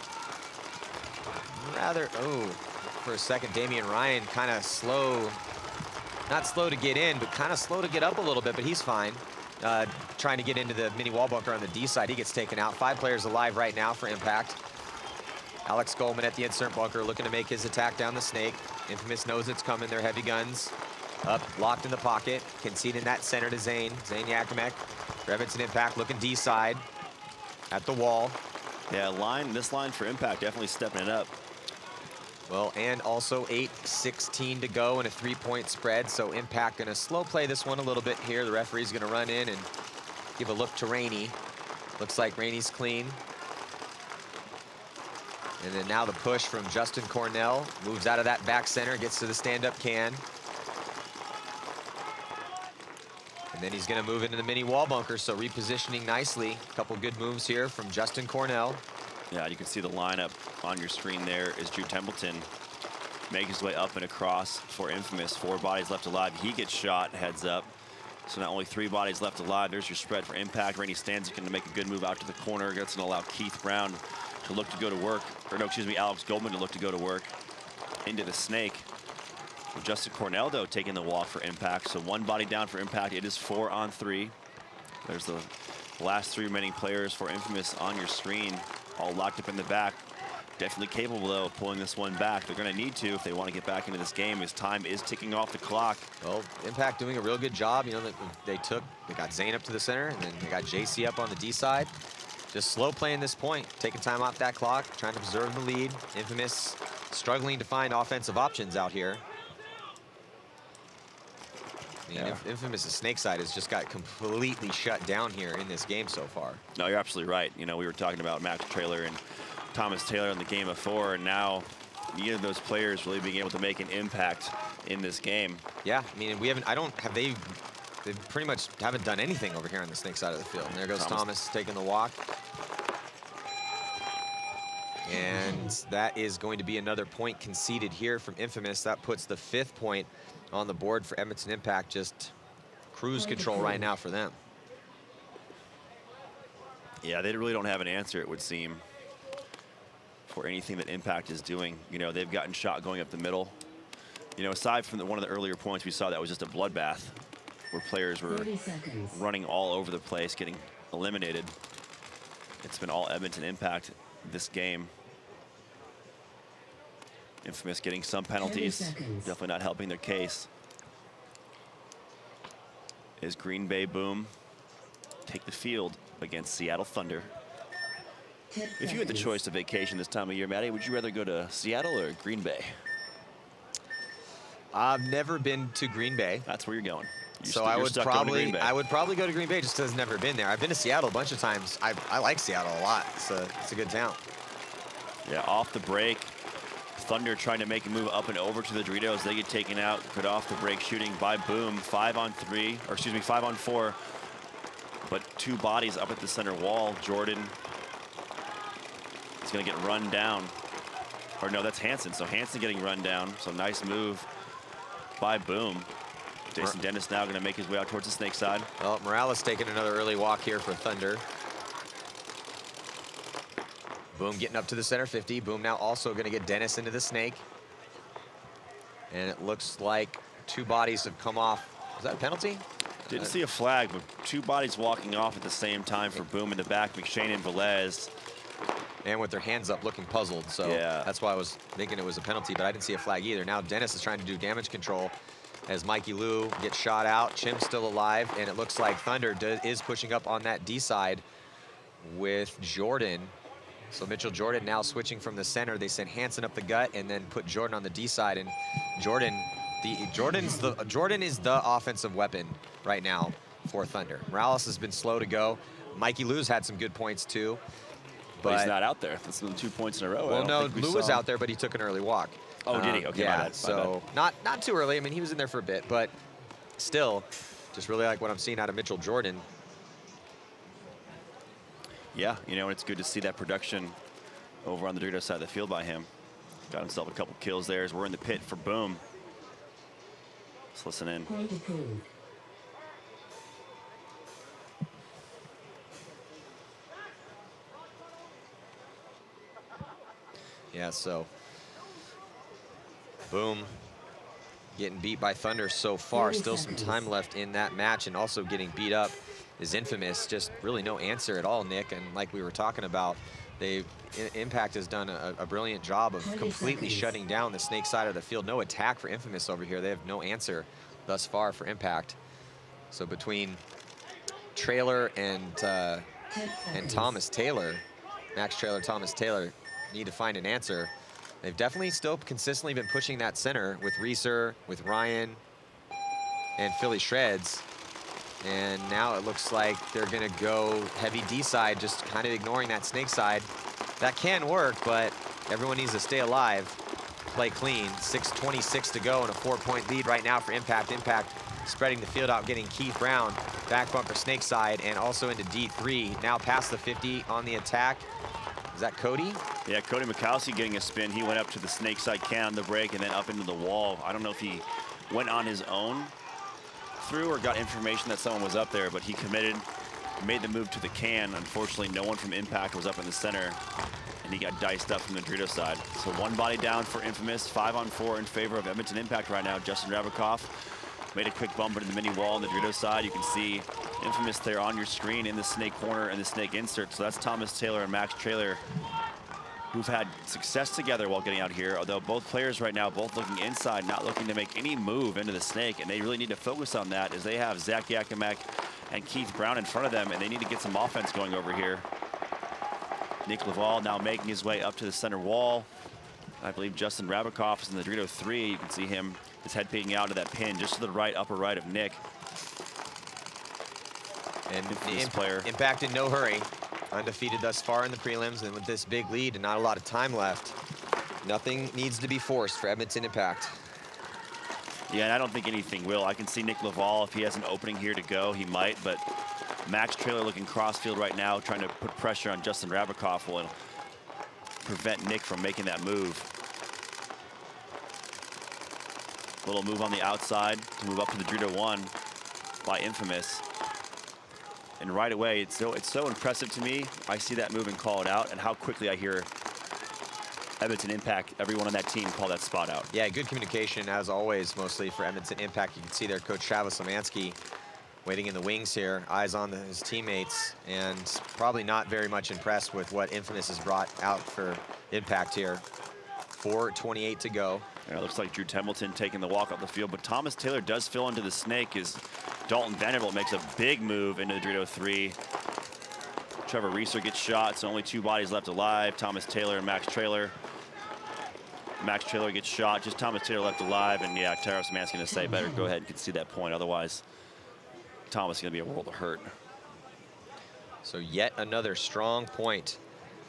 for a second, Damian Ryan kind of slow, not slow to get in, but kind of slow to get up a little bit, but he's fine. Trying to get into the mini wall bunker on the D side, he gets taken out. 5 players alive right now for Impact. Alex Goldman at the insert bunker looking to make his attack down the snake. Infamous knows it's coming, their heavy guns. Up, locked in the pocket, conceding that center to Zane Yakimek. Revenson Impact looking D side at the wall. Yeah, this line for Impact definitely stepping it up. Well, and also 8:16 to go and a 3-point spread. So Impact gonna slow play this one a little bit here. The referee's gonna run in and give a look to Rainey. Looks like Rainey's clean. And then now the push from Justin Cornell. Moves out of that back center, gets to the stand-up can. And then he's gonna move into the mini wall bunker, so repositioning nicely. A couple good moves here from Justin Cornell. Yeah, you can see the lineup on your screen there is Drew Templeton making his way up and across for Infamous. 4 bodies left alive. He gets shot, heads up. So now only 3 bodies left alive. There's your spread for Impact. Rainey Stanzik going to make a good move out to the corner. That's going to allow Keith Brown to look to go to work. Or no, excuse me, Alex Goldman to look to go to work into the snake. With Justin Cornell, though, taking the walk for Impact. So 1 body down for Impact. It is 4 on 3. There's the last 3 remaining players for Infamous on your screen. All locked up in the back. Definitely capable, though, of pulling this one back. They're going to need to if they want to get back into this game, as time is ticking off the clock. Well, Impact doing a real good job. You know, they got Zane up to the center, and then they got JC up on the D side. Just slow playing this point, taking time off that clock, trying to preserve the lead. Infamous struggling to find offensive options out here. I mean, Infamous' snake side has just got completely shut down here in this game so far. No, you're absolutely right. You know, we were talking about Max Trailer and Thomas Taylor in the game before, and now neither of those players really being able to make an impact in this game. Yeah, I mean, they pretty much haven't done anything over here on the snake side of the field. And there goes Thomas taking the walk. And that is going to be another point conceded here from Infamous. That puts the 5th point on the board for Edmonton Impact. Just cruise control right now for them. Yeah, they really don't have an answer, it would seem, for anything that Impact is doing. You know, they've gotten shot going up the middle. You know, aside from one of the earlier points we saw, that was just a bloodbath where players were running all over the place, getting eliminated. It's been all Edmonton Impact this game. Infamous getting some penalties, definitely not helping their case. Is Green Bay Boom take the field against Seattle Thunder? If you had the choice to vacation this time of year, Matty, would you rather go to Seattle or Green Bay? I've never been to Green Bay. That's where you're going. So I would probably go to Green Bay just because I've never been there. I've been to Seattle a bunch of times. I like Seattle a lot. It's a good town. Yeah, off the break. Thunder trying to make a move up and over to the Doritos. They get taken out. Good off the break shooting by Boom. 5 on 4. But 2 bodies up at the center wall. Jordan is going to get run down. Or no, that's Hansen. So Hansen getting run down. So nice move by Boom. Jason Dennis now going to make his way out towards the snake side. Well, Morales taking another early walk here for Thunder. Boom getting up to the center 50. Boom now also going to get Dennis into the snake. And it looks like 2 bodies have come off. Is that a penalty? Didn't see a flag, but 2 bodies walking off at the same time for Boom in the back. McShane and Velez. And with their hands up looking puzzled. So yeah, that's why I was thinking it was a penalty, but I didn't see a flag either. Now Dennis is trying to do damage control as Mikey Lou gets shot out. Chim's still alive, and it looks like Thunder is pushing up on that D side with Jordan. So Mitchell Jordan now switching from the center. They sent Hansen up the gut and then put Jordan on the D side. And Jordan is the offensive weapon right now for Thunder. Morales has been slow to go. Mikey Lou's had some good points too. But he's not out there. That's been 2 points in a row. Well, no, Lou was out there, but he took an early walk. Oh, did he? Okay, yeah, my bad. So not too early. I mean, he was in there for a bit, but still, just really like what I'm seeing out of Mitchell Jordan. Yeah, you know, it's good to see that production over on the Dorito side of the field by him. Got himself a couple kills there as we're in the pit for Boom. Let's listen in. Yeah, so Boom getting beat by Thunder so far. Still some time left in that match, and also getting beat up is Infamous. Just really no answer at all, Nick. And like we were talking about, Impact has done a brilliant job of completely shutting down the snake side of the field. No attack for Infamous over here. They have no answer thus far for Impact. So between Trailer and Thomas Taylor, Max Trailer, Thomas Taylor, need to find an answer. They've definitely still consistently been pushing that center with Reeser, with Ryan, and Philly Shreds. And now it looks like they're gonna go heavy D side, just kind of ignoring that snake side. That can work, but everyone needs to stay alive, play clean. 6:26 to go and a 4-point lead right now for Impact. Impact spreading the field out, getting Keith Brown back bumper snake side and also into D3. Now past the 50 on the attack. Is that Cody? Yeah, Cody Mikowski getting a spin. He went up to the snake side can on the break and then up into the wall. I don't know if he went on his own through or got information that someone was up there, but he committed, made the move to the can. Unfortunately, no one from Impact was up in the center, and he got diced up from the Dorito side. So 1 body down for Infamous, 5 on 4 in favor of Edmonton Impact right now. Justin Rabikoff made a quick bump into the mini wall on the Dorito side. You can see Infamous there on your screen in the snake corner and the snake insert. So that's Thomas Taylor and Max Trailer who've had success together while getting out here, although both players right now, both looking inside, not looking to make any move into the snake, and they really need to focus on that as they have Zach Yakimak and Keith Brown in front of them, and they need to get some offense going over here. Nick Laval now making his way up to the center wall. I believe Justin Rabikoff is in the Dorito 3. You can see him, his head peeking out of that pin just to the right, upper right of Nick. And the player. Impact in no hurry. Undefeated thus far in the prelims, and with this big lead and not a lot of time left, nothing needs to be forced for Edmonton Impact. Yeah, and I don't think anything will. I can see Nick Laval, if he has an opening here to go, he might, but Max Trailer looking crossfield right now, trying to put pressure on Justin Rabikoff will prevent Nick from making that move. Little move on the outside to move up to the Dorito 1 by Infamous. And right away, it's so impressive to me. I see that move and call it out, and how quickly I hear Edmonton Impact, everyone on that team, call that spot out. Yeah, good communication, as always, mostly for Edmonton Impact. You can see their coach, Travis Lemansky, waiting in the wings here, eyes on his teammates, and probably not very much impressed with what Infamous has brought out for Impact here. 4:28 to go. And it looks like Drew Templeton taking the walk off the field, but Thomas Taylor does fill into the snake as Dalton Vanderbilt makes a big move into the Dorito 3. Trevor Reeser gets shot, so only 2 bodies left alive, Thomas Taylor and Max Trailer. Max Trailer gets shot, just Thomas Taylor left alive, and yeah, Taros Man's gonna say better go ahead and concede that point, otherwise Thomas is gonna be a world of hurt. So yet another strong point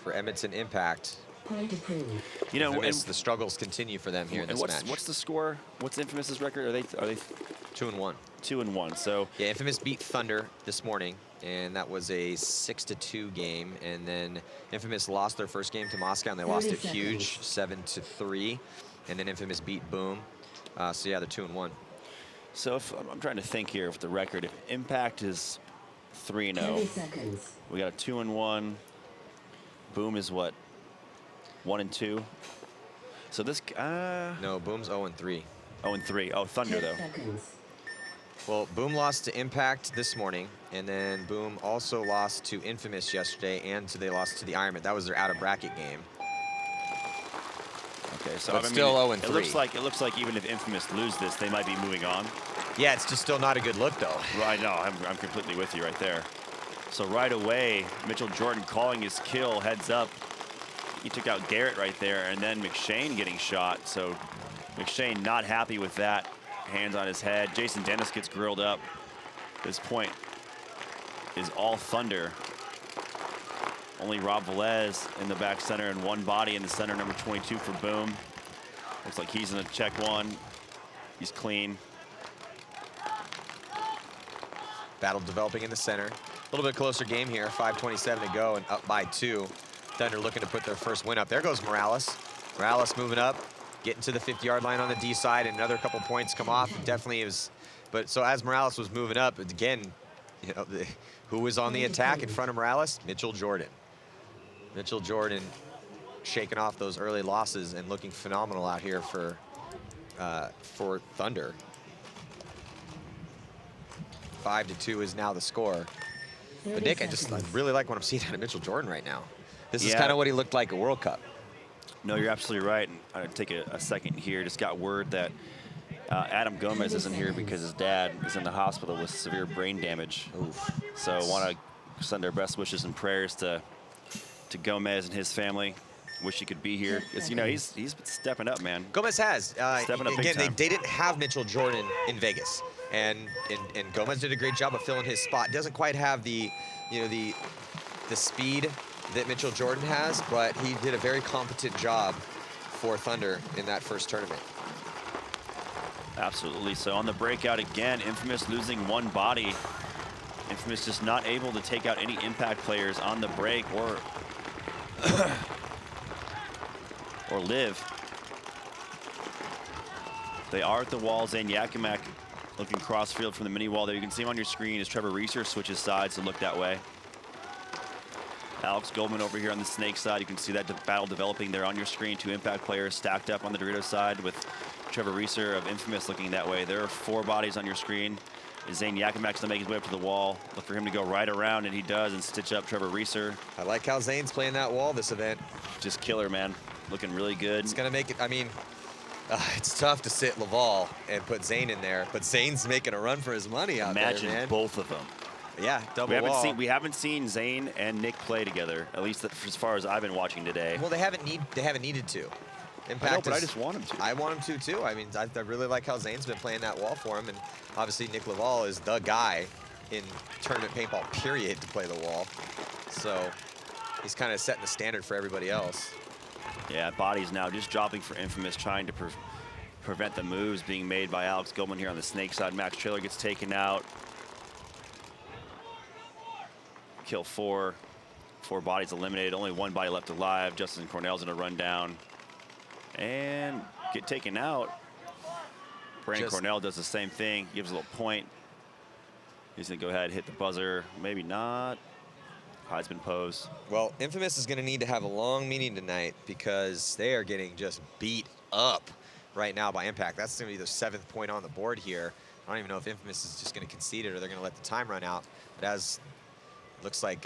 for Edmonton Impact. Point approved. You know, and the struggles continue for them here in this match. What's the score? What's Infamous's record? Are they 2-1? 2-1. So yeah, Infamous beat Thunder this morning, and that was a 6-2 game. And then Infamous lost their first game to Moscow, and they lost it huge, 7-3. And then Infamous beat Boom. So yeah, they're 2-1. So if I'm trying to think here of the record, if Impact is 3-0, we got a 2-1. Boom is what? 1-2. So this no, Boom's 0-3. 0-3. Oh, Thunder though. Well, Boom lost to Impact this morning, and then Boom also lost to Infamous yesterday, and they lost to the Ironman. That was their out-of-bracket game. Okay, so but still 0-3. It looks like even if Infamous lose this, they might be moving on. Yeah, it's just still not a good look though. Right, no, I'm completely with you right there. So right away, Mitchell Jordan calling his kill, heads up. He took out Garrett right there, and then McShane getting shot. So McShane not happy with that. Hands on his head. Jason Dennis gets grilled up. This point is all Thunder. Only Rob Velez in the back center and 1 body in the center, number 22 for Boom. Looks like he's in a check 1. He's clean. Battle developing in the center. A little bit closer game here, 5:27 to go and up by 2. Thunder looking to put their first win up. There goes Morales. Morales moving up, getting to the 50-yard line on the D side, and another couple points come off. It definitely is, but so as Morales was moving up, again, you know, who was on the attack in front of Morales? Mitchell Jordan. Mitchell Jordan shaking off those early losses and looking phenomenal out here for Thunder. 5-2 is now the score. But Nick, I really like what I'm seeing out of Mitchell Jordan right now. This is kind of what he looked like at World Cup. No, you're absolutely right. And I'll take a second here. Just got word that Adam Gomez isn't here because his dad is in the hospital with severe brain damage. Oof. So I want to send our best wishes and prayers to Gomez and his family. Wish he could be here. It's, you know, he's stepping up, man. Gomez has. Stepping up big again, time. they didn't have Mitchell Jordan in Vegas, and Gomez did a great job of filling his spot. Doesn't quite have the speed that Mitchell Jordan has, but he did a very competent job for Thunder in that first tournament. Absolutely. So on the breakout again, Infamous losing 1 body. Infamous just not able to take out any Impact players on the break or live. They are at the wall. Zane Yakimak looking cross-field from the mini wall there. You can see him on your screen as Trevor Reeser switches sides to look that way. Alex Goldman over here on the Snake side. You can see that battle developing there on your screen. 2 Impact players stacked up on the Dorito side with Trevor Reeser of Infamous looking that way. There are 4 bodies on your screen. Is Zane Yakimak's gonna make his way up to the wall? Look for him to go right around, and he does, and stitch up Trevor Reeser. I like how Zane's playing that wall this event. Just killer, man. Looking really good. It's gonna make it, I mean, it's tough to sit Laval and put Zane in there, but Zane's making a run for his money out Imagine there, man. both of them. Yeah, double wall. We haven't seen Zane and Nick play together, at least as far as I've been watching today. Well, they haven't needed to. Impact I know, but I just want him to. I want him to too. I mean, I really like how Zane's been playing that wall for him, and obviously Nick Laval is the guy in tournament paintball period to play the wall. So he's kind of setting the standard for everybody else. Yeah, bodies now just dropping for Infamous, trying to prevent the moves being made by Alex Goldman here on the snake side. Max Trailer gets taken out. Kill 4. 4 bodies eliminated. Only 1 body left alive. Justin Cornell's gonna run down and get taken out. Brandon Cornell does the same thing. Gives a little point. He's gonna go ahead and hit the buzzer. Maybe not. Heisman pose. Well, Infamous is gonna need to have a long meeting tonight because they are getting just beat up right now by Impact. That's gonna be the 7th point on the board here. I don't even know if Infamous is just gonna concede it or they're gonna let the time run out. But as looks like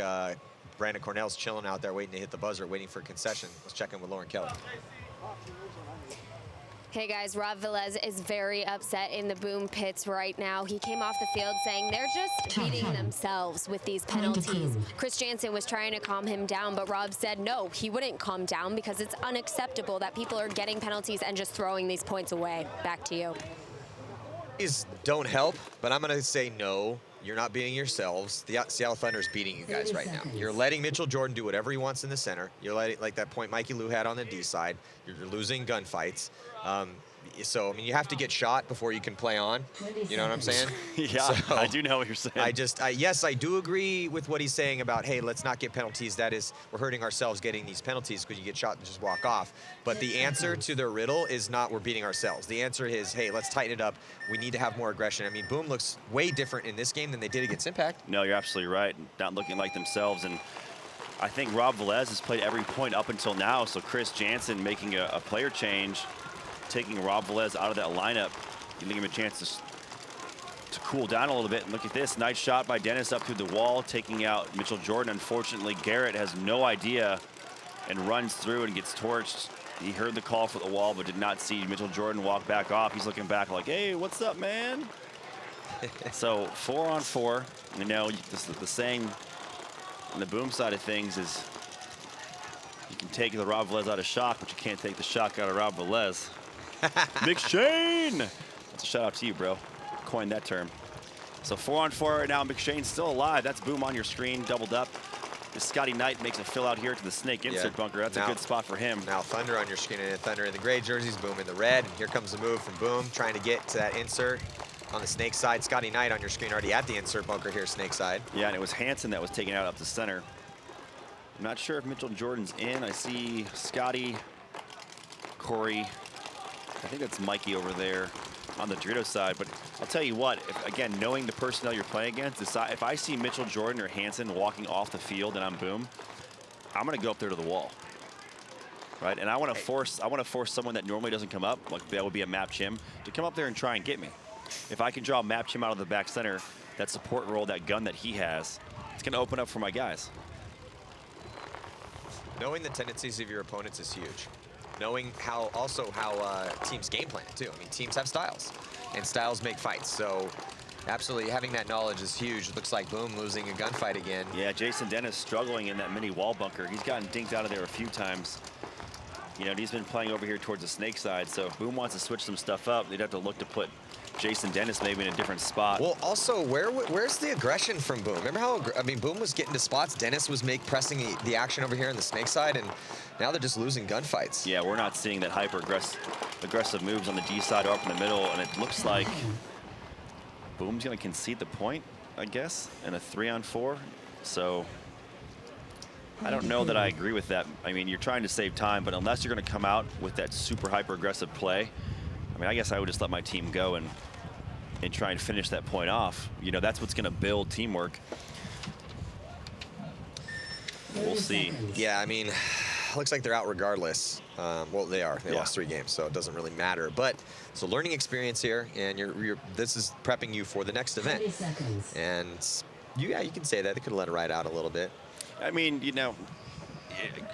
Brandon Cornell's chilling out there waiting to hit the buzzer, waiting for a concession. Let's check in with Lauren Kelly. Hey guys, Rob Velez is very upset in the boom pits right now. He came off the field saying they're just beating themselves with these penalties. Chris Jansen was trying to calm him down, but Rob said no, he wouldn't calm down because it's unacceptable that people are getting penalties and just throwing these points away. Back to you. These don't help, but I'm gonna say no. You're not beating yourselves. The Seattle Thunder is beating you guys right now. You're letting Mitchell Jordan do whatever he wants in the center. You're letting, like that point Mikey Lou had on the D side. You're losing gunfights. So, I mean, you have to get shot before you can play on. You know what I'm saying? Yeah, so, I do know what you're saying. Yes, I do agree with what he's saying about, hey, let's not get penalties. That is, we're hurting ourselves getting these penalties because you get shot and just walk off. But the answer to their riddle is not we're beating ourselves. The answer is, hey, let's tighten it up. We need to have more aggression. I mean, Boom looks way different in this game than they did against Impact. No, you're absolutely right. Not looking like themselves. And I think Rob Velez has played every point up until now. So Chris Jansen making a player change, taking Rob Velez out of that lineup, giving him a chance to cool down a little bit. And look at this, nice shot by Dennis up through the wall, taking out Mitchell Jordan. Unfortunately, Garrett has no idea and runs through and gets torched. He heard the call for the wall, but did not see Mitchell Jordan walk back off. He's looking back like, hey, what's up, man? So 4 on 4. You know, the saying on the Boom side of things is you can take the Rob Velez out of shock, but you can't take the shock out of Rob Velez. McShane! That's a shout out to you, bro. Coined that term. So 4 on 4 right now. McShane's still alive. That's Boom on your screen, doubled up. This Scotty Knight makes a fill out here to the snake insert bunker. That's a good spot for him. Now Thunder on your screen, and Thunder in the gray jerseys, Boom in the red. And here comes the move from Boom, trying to get to that insert on the snake side. Scotty Knight on your screen already at the insert bunker here, snake side. Yeah, and it was Hansen that was taken out up the center. I'm not sure if Mitchell Jordan's in. I see Scotty, Corey. I think that's Mikey over there on the Dorito side. But I'll tell you what, again, knowing the personnel you're playing against, if I see Mitchell Jordan or Hansen walking off the field and I'm Boom, I'm going to go up there to the wall. Right? And I want to force someone that normally doesn't come up, like that would be a Map Chim, to come up there and try and get me. If I can draw Map Chim out of the back center, that support role, that gun that he has, it's going to open up for my guys. Knowing the tendencies of your opponents is huge. Knowing how teams game plan too. I mean, teams have styles, and styles make fights. So, absolutely, having that knowledge is huge. It looks like Boom losing a gunfight again. Yeah, Jason Dennis struggling in that mini wall bunker. He's gotten dinked out of there a few times. You know, he's been playing over here towards the snake side. So, if Boom wants to switch some stuff up, they'd have to look to put Jason Dennis maybe in a different spot. Well, also, where's the aggression from Boom? Remember how, I mean, Boom was getting to spots. Dennis was pressing the action over here on the snake side, and now they're just losing gunfights. Yeah, we're not seeing that aggressive moves on the D side or up in the middle, and it looks like Boom's going to concede the point, I guess, in a 3 on 4. So I don't know that I agree with that. I mean, you're trying to save time, but unless you're going to come out with that super hyper aggressive play, I mean, I guess I would just let my team go and try and finish that point off. You know, that's what's going to build teamwork. We'll see. Yeah, I mean, looks like they're out regardless. Well, they are. They lost 3 games, so it doesn't really matter. But it's a learning experience here, and this is prepping you for the next event. 30 seconds. And you can say that. They could have let it ride out a little bit. I mean, you know,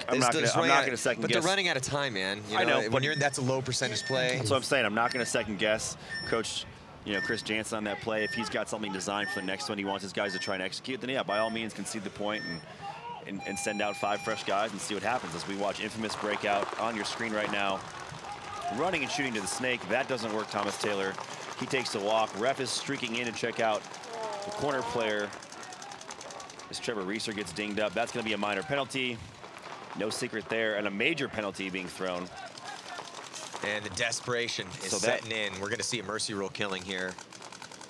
I'm not going to second guess. But they're running out of time, man. You know, I know. When that's a low percentage play. That's what I'm saying. I'm not going to second guess Coach, Chris Jansen on that play. If he's got something designed for the next one, he wants his guys to try and execute, then yeah, by all means, concede the point and send out 5 fresh guys and see what happens as we watch Infamous breakout on your screen right now. Running and shooting to the snake. That doesn't work, Thomas Taylor. He takes the walk. Ref is streaking in to check out the corner player. As Trevor Reeser gets dinged up, that's going to be a minor penalty. No secret there, and a major penalty being thrown. And the desperation is setting in. We're going to see a mercy rule killing here.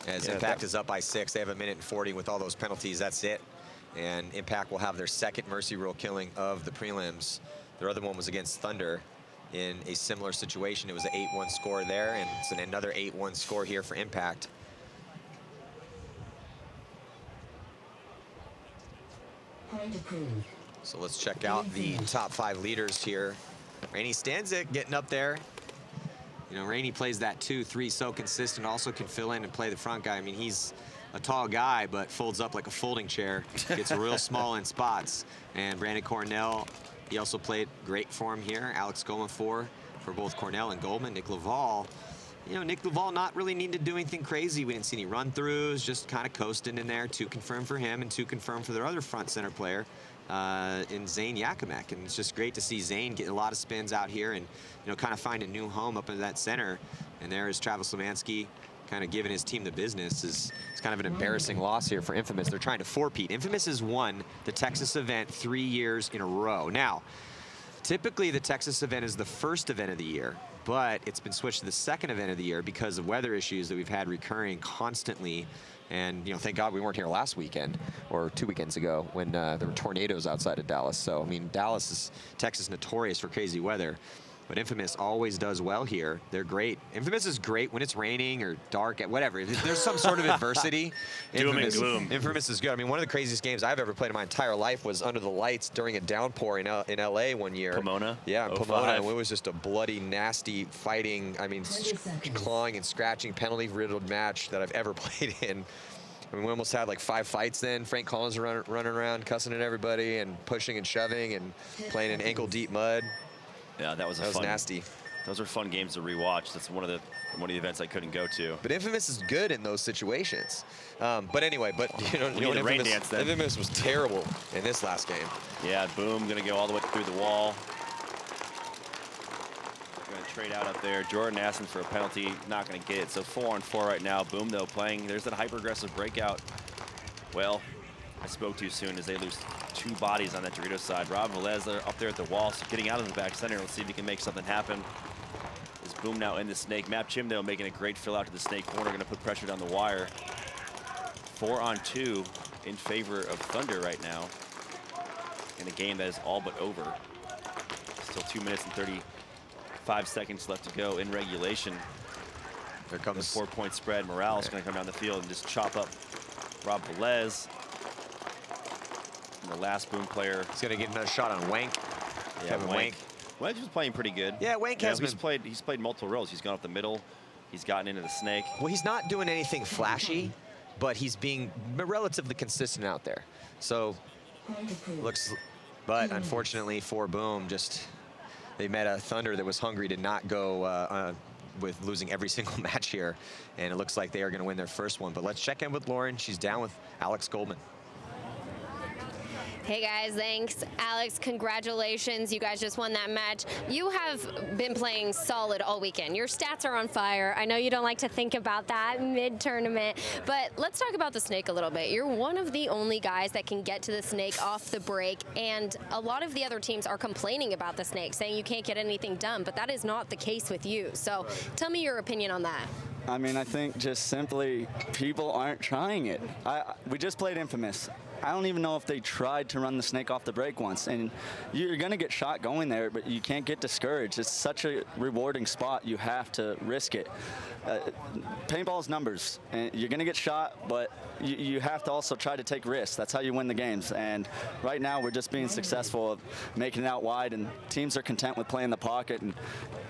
As Impact is up by 6. They have 1:40 with all those penalties. That's it. And Impact will have their second mercy rule killing of the prelims. Their other one was against Thunder in a similar situation. It was an 8-1 score there, and it's another 8-1 score here for Impact. Point approved. So let's check out the top 5 leaders here. Rainey Stanzik getting up there. You know, Rainey plays that 2-3 so consistent, also can fill in and play the front guy. I mean, he's a tall guy, but folds up like a folding chair. Gets real small in spots. And Brandon Cornell, he also played great for him here. Alex Goma for both Cornell and Goldman. Nick Laval, Nick Laval not really needing to do anything crazy. We didn't see any run-throughs, just kind of coasting in there. 2 confirmed for him and 2 confirmed for their other front center player in Zane Yakimek. And it's just great to see Zane get a lot of spins out here and, kind of find a new home up in that center. And there is Travis Lemansky kind of giving his team the business. It's kind of an embarrassing loss here for Infamous. They're trying to four-peat. Infamous has won the Texas event 3 years in a row. Now, typically the Texas event is the first event of the year, but it's been switched to the second event of the year because of weather issues that we've had recurring constantly. And, thank God we weren't here last weekend or 2 weekends ago when there were tornadoes outside of Dallas. So, I mean, Texas is notorious for crazy weather. But Infamous always does well here. They're great. Infamous is great when it's raining or dark, whatever. If there's some sort of adversity, Doom and gloom. Infamous is good. I mean, one of the craziest games I've ever played in my entire life was under the lights during a downpour in LA one year. Pomona? Yeah, in Pomona. And it was just a bloody, nasty fighting, I mean, clawing and scratching, penalty-riddled match that I've ever played in. I mean, we almost had like 5 fights then. Frank Collins running around, cussing at everybody and pushing and shoving and playing in ankle-deep mud. Yeah, that was nasty. Those are fun games to rewatch. That's one of the events I couldn't go to. But Infamous is good in those situations. But anyway, Infamous was terrible in this last game. Yeah, Boom gonna go all the way through the wall. Gonna trade out up there. Jordan asking for a penalty, not gonna get it. So 4-on-4 right now. Boom though playing. There's that hyper-aggressive breakout. Well, I spoke too soon as they lose 2 bodies on that Doritos side. Rob Velez up there at the wall, so getting out of the back center. Let's see if he can make something happen. Is Boom now in the snake. Map Chimdo making a great fill out to the snake corner. Going to put pressure down the wire. 4-on-2 in favor of Thunder right now in a game that is all but over. Still 2 minutes and 35 seconds left to go in regulation. There comes the 4-point spread. Morales going to come down the field and just chop up Rob Velez. The last Boom player. He's going to get another shot on Wank. Yeah, Kevin Wank. Wank was playing pretty good. Yeah, Wank has he's played multiple roles. He's gone up the middle. He's gotten into the snake. Well, he's not doing anything flashy, but he's being relatively consistent out there. So, but unfortunately for Boom, they met a Thunder that was hungry to not go with losing every single match here. And it looks like they are going to win their first one. But let's check in with Lauren. She's down with Alex Goldman. Hey guys, thanks. Alex, congratulations. You guys just won that match. You have been playing solid all weekend. Your stats are on fire. I know you don't like to think about that mid-tournament, but let's talk about the snake a little bit. You're one of the only guys that can get to the snake off the break, and a lot of the other teams are complaining about the snake, saying you can't get anything done, but that is not the case with you. So tell me your opinion on that. I mean, I think just simply people aren't trying it. We just played Infamous. I don't even know if they tried to run the snake off the break once. And you're going to get shot going there, but you can't get discouraged. It's such a rewarding spot. You have to risk it. Paintball's numbers. And you're going to get shot, but you have to also try to take risks. That's how you win the games. And right now, we're just being successful of making it out wide, and teams are content with playing the pocket. And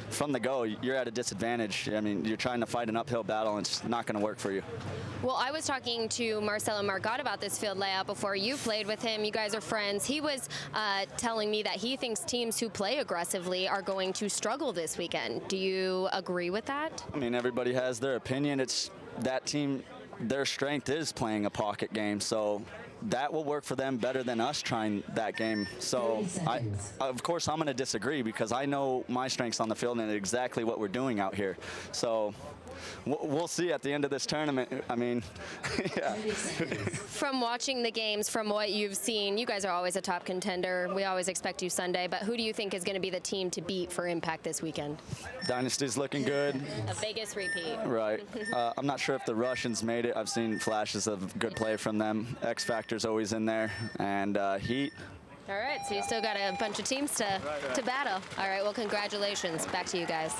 from the go, you're at a disadvantage. I mean, you're trying to fight an uphill battle, and it's not going to work for you. Well, I was talking to Marcelo Margot about this field layout before you played with him. You guys are friends. He was telling me that he thinks teams who play aggressively are going to struggle this weekend. Do you agree with that? I mean, everybody has their opinion. It's that team, their strength is playing a pocket game, so that will work for them better than us trying that game. So, of course, I'm going to disagree because I know my strengths on the field and exactly what we're doing out here. So, we'll see at the end of this tournament. I mean, yeah. From watching the games, from what you've seen, you guys are always a top contender. We always expect you Sunday, but who do you think is going to be the team to beat for Impact this weekend? Dynasty's looking good. A Vegas repeat. Right. I'm not sure if the Russians made it. I've seen flashes of good play from them. X Factor's always in there. And Heat. All right, so you still got a bunch of teams to battle. All right, well, congratulations. Back to you guys.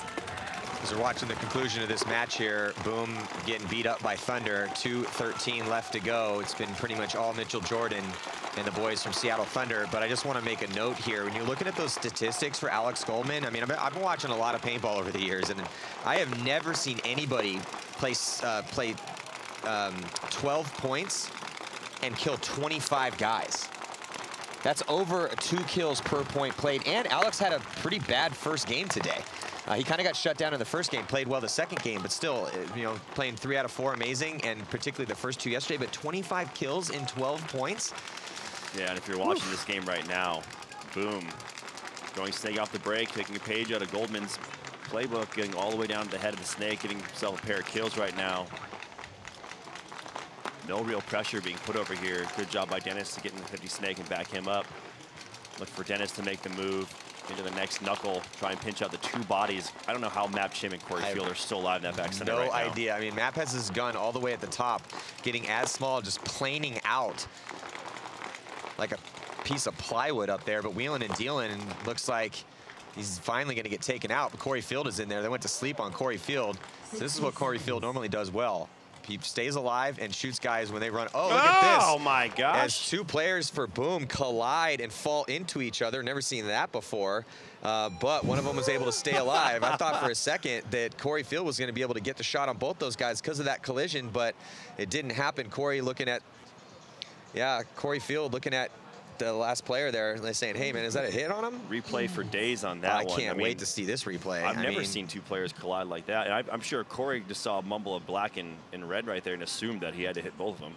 As we're watching the conclusion of this match here, Boom getting beat up by Thunder. 2:13 left to go. It's been pretty much all Mitchell Jordan and the boys from Seattle Thunder. But I just want to make a note here. When you're looking at those statistics for Alex Goldman, I mean, I've been watching a lot of paintball over the years, and I have never seen anybody play 12 points and kill 25 guys. That's over 2 kills per point played. And Alex had a pretty bad first game today. He kind of got shut down in the first game, played well the second game, but still, you know, playing 3 out of 4, amazing, and particularly the first 2 yesterday, but 25 kills in 12 points. Yeah, and if you're watching this game right now, Boom, going snake off the break, taking a page out of Goldman's playbook, getting all the way down to the head of the snake, getting himself a pair of kills right now. No real pressure being put over here. Good job by Dennis to get in the 50 snake and back him up. Look for Dennis to make the move into the next knuckle, try and pinch out the 2 bodies. I don't know how Map Shim and Corey Field are still alive in that back center right now. No idea. I mean, Map has his gun all the way at the top, getting as small, just planing out like a piece of plywood up there, but wheeling and dealing, and looks like he's finally going to get taken out. But Corey Field is in there. They went to sleep on Corey Field. So this is what Corey Field normally does well. He stays alive and shoots guys when they run. Oh, look at this. Oh, my gosh. As 2 players for Boom collide and fall into each other. Never seen that before. But one of them was able to stay alive. I thought for a second that Corey Field was going to be able to get the shot on both those guys because of that collision, but it didn't happen. Corey Field looking at the last player there. They're saying, hey, man, is that a hit on him? Replay for days on that one. I can't wait to see this replay. I've never seen 2 players collide like that. And I'm sure Corey just saw a mumble of black and red right there and assumed that he had to hit both of them.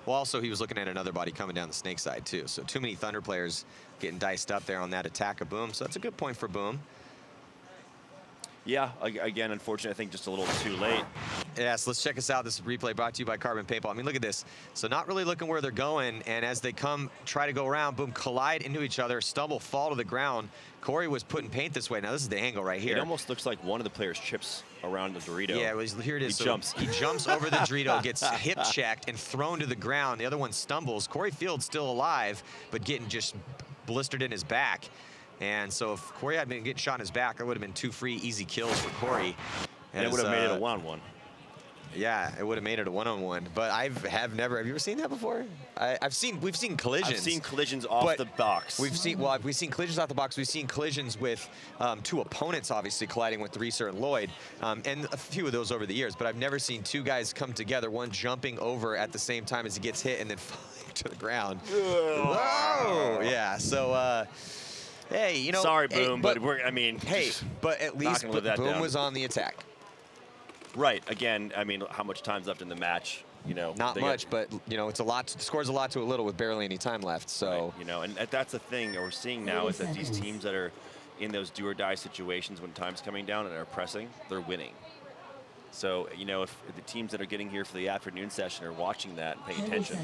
Well, also, he was looking at another body coming down the snake side, too. So too many Thunder players getting diced up there on that attack of Boom. So that's a good point for Boom. Yeah, again, unfortunately, I think just a little too late. Yes, let's check this out. This replay brought to you by Carbon Paintball. I mean, look at this. So not really looking where they're going, and as they try to go around, Boom, collide into each other, stumble, fall to the ground. Corey was putting paint this way. Now, this is the angle right here. It almost looks like one of the players chips around the Dorito. Yeah, well, here it is. He jumps. He jumps over the Dorito, gets hip checked, and thrown to the ground. The other one stumbles. Corey Field's still alive, but getting just blistered in his back. And so if Corey had been getting shot in his back, that would have been 2 free, easy kills for Corey. And it would have made it a 1-1. Yeah, it would have made it a 1-on-1. But have you ever seen that before? We've seen collisions. I've seen collisions off the box. We've seen collisions off the box. We've seen collisions with 2 opponents, obviously colliding with Reeser and Lloyd, and a few of those over the years. But I've never seen 2 guys come together, one jumping over at the same time as he gets hit and then falling to the ground. Whoa! Yeah. So. Hey, you know. Sorry, Boom, but Hey, but at least Boom was on the attack. Right. Again, I mean, how much time's left in the match? You know, not much, but you know, it's a lot. Scores a lot to a little with barely any time left. So right, you know, and that's the thing that we're seeing now is that these teams that are in those do or die situations when time's coming down and are pressing, they're winning. So you know, if the teams that are getting here for the afternoon session are watching that and paying attention.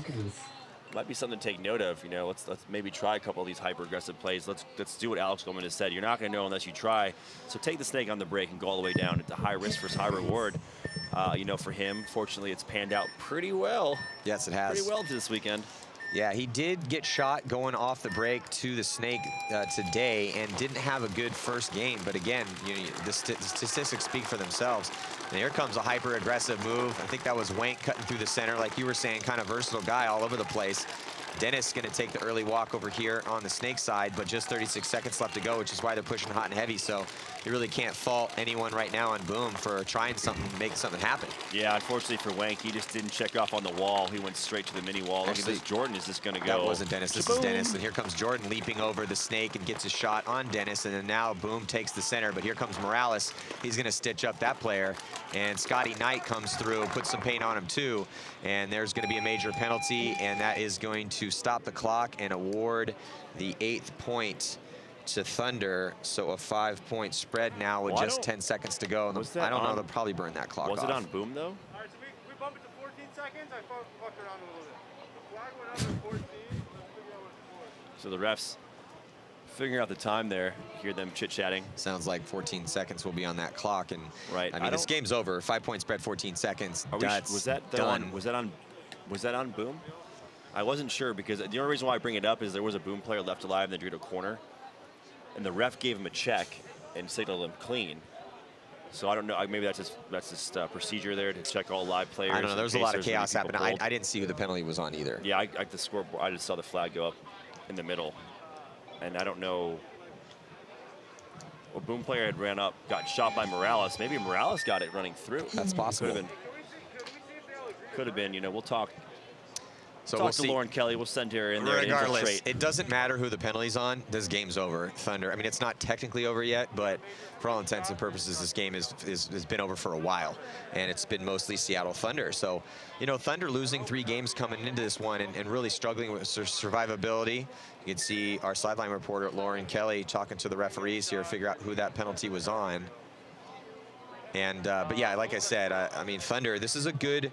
Might be something to take note of. You know, let's maybe try a couple of these hyper-aggressive plays. Let's do what Alex Goldman has said. You're not going to know unless you try. So take the snake on the break and go all the way down. It's a high risk versus high reward. for him. Fortunately, it's panned out pretty well. Yes, it has. Pretty well this weekend. Yeah, he did get shot going off the break to the snake today and didn't have a good first game. But again, the statistics speak for themselves. And here comes a hyper-aggressive move. I think that was Wank cutting through the center, like you were saying, kind of versatile guy all over the place. Dennis going to take the early walk over here on the snake side, but just 36 seconds left to go, which is why they're pushing hot and heavy. So you really can't fault anyone right now on Boom for trying something, making something happen. Yeah, unfortunately for Wank, he just didn't check off on the wall. He went straight to the mini wall. Look at this. Jordan is just going to go. That wasn't Dennis. This is Dennis. And here comes Jordan leaping over the snake and gets a shot on Dennis. And then now Boom takes the center. But here comes Morales. He's going to stitch up that player. And Scotty Knight comes through, puts some paint on him too. And there's going to be a major penalty. And that is going to stop the clock and award the 8th point to Thunder. So a 5-point spread now with just 10 seconds to go. I don't know, they'll probably burn that clock off. Was it on Boom though? All right, so we bumped it to 14 seconds. I fucked around a little bit. The flag went up at 14. Let's figure out what it was. So the refs figuring out the time there. Hear them chit-chatting. Sounds like 14 seconds will be on that clock. And right. I mean, this game's over. 5-point spread, 14 seconds. Was that done? Was that on Boom? I wasn't sure because the only reason why I bring it up is there was a Boom player left alive and they drew to a corner. And the ref gave him a check and signaled him clean. So I don't know. Maybe that's just procedure there to check all live players. I don't know. There was a lot of chaos happening. I didn't see who the penalty was on either. Yeah, the scoreboard. I just saw the flag go up in the middle, and I don't know. A Boom player had ran up, got shot by Morales. Maybe Morales got it running through. That's possible. Could have been. We'll talk. So Talk to Lauren Kelly. We'll send her in there. Regardless, it doesn't matter who the penalty's on. This game's over. Thunder. I mean, it's not technically over yet, but for all intents and purposes, this game has been over for a while, and it's been mostly Seattle Thunder. So, Thunder losing 3 games coming into this one and really struggling with survivability. You can see our sideline reporter, Lauren Kelly, talking to the referees here to figure out who that penalty was on. And but yeah, like I said, I mean, Thunder. This was a good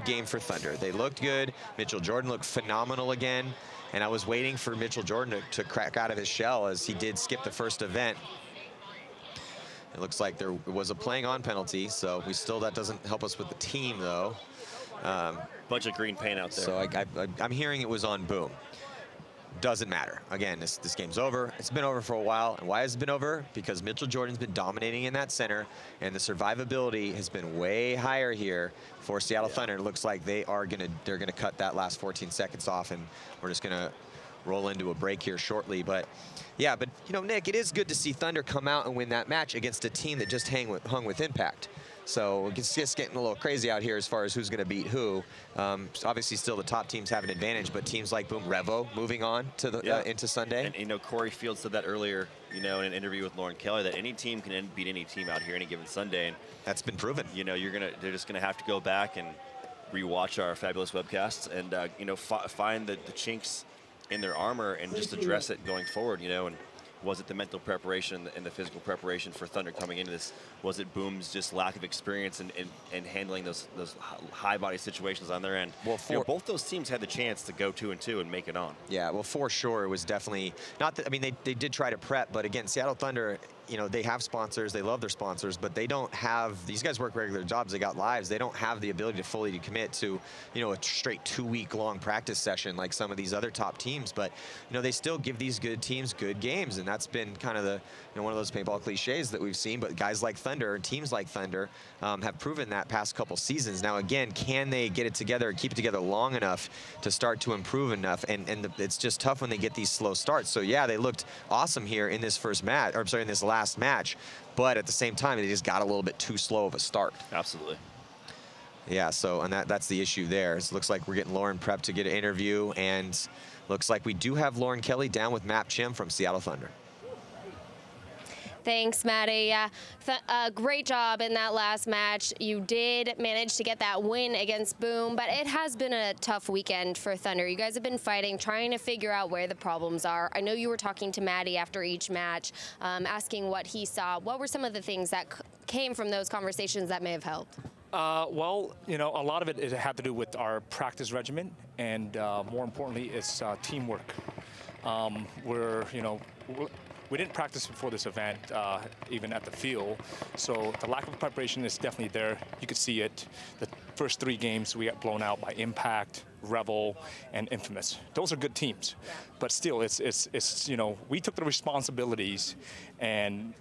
game for Thunder. They looked good. Mitchell Jordan looked phenomenal again, and I was waiting for Mitchell Jordan to crack out of his shell as he did skip the first event. It looks like there was a playing on penalty, so that doesn't help us with the team though. Bunch of green paint out there. So I'm hearing it was on Boom. Doesn't matter. Again, this game's over. It's been over for a while. And why has it been over? Because Mitchell Jordan's been dominating in that center, and the survivability has been way higher here for Seattle Thunder. It looks like they're gonna cut that last 14 seconds off, and we're just gonna roll into a break here shortly. But yeah, Nick, it is good to see Thunder come out and win that match against a team that just hung with Impact. So it's just getting a little crazy out here as far as who's going to beat who. Obviously, still the top teams have an advantage, but teams like Boom, Revo moving on to the into Sunday. And Corey Field said that earlier, in an interview with Lauren Kelly, that any team can beat any team out here any given Sunday. And that's been proven. They're just gonna have to go back and rewatch our fabulous webcasts and find the chinks in their armor and just address it going forward. And was it the mental preparation and the physical preparation for Thunder coming into this? Was it Boom's just lack of experience in handling those high body situations on their end? Well, both those teams had the chance to go 2-2 and make it on. Yeah, well, for sure, it was definitely not that. I mean, they did try to prep, but again, Seattle Thunder, they have sponsors, they love their sponsors, but they don't have. These guys work regular jobs, they got lives. They don't have the ability to fully commit to, a straight 2-week-long practice session like some of these other top teams. But they still give these good teams good games, and that's been kind of the one of those paintball cliches that we've seen. But guys like Thunder and teams like Thunder have proven that past couple seasons. Now again, can they get it together and keep it together long enough to start to improve enough? And it's just tough when they get these slow starts. So yeah, they looked awesome here in this first match, or I'm sorry, in this last match, but at the same time, they just got a little bit too slow of a start. Absolutely. Yeah, so and that's the issue there. It looks like we're getting Lauren prepped to get an interview, and looks like we do have Lauren Kelly down with Matt Chim from Seattle Thunder. Thanks, Maddie. Yeah, great job in that last match. You did manage to get that win against Boom, but it has been a tough weekend for Thunder. You guys have been fighting, trying to figure out where the problems are. I know you were talking to Maddie after each match, asking what he saw. What were some of the things that came from those conversations that may have helped? Well, a lot of it had to do with our practice regimen, and more importantly, it's teamwork. we didn't practice before this event, even at the field. So the lack of preparation is definitely there. You could see it. The first 3 games we got blown out by Impact, Rebel, and Infamous. Those are good teams, but still, it's you know, we took the responsibilities, and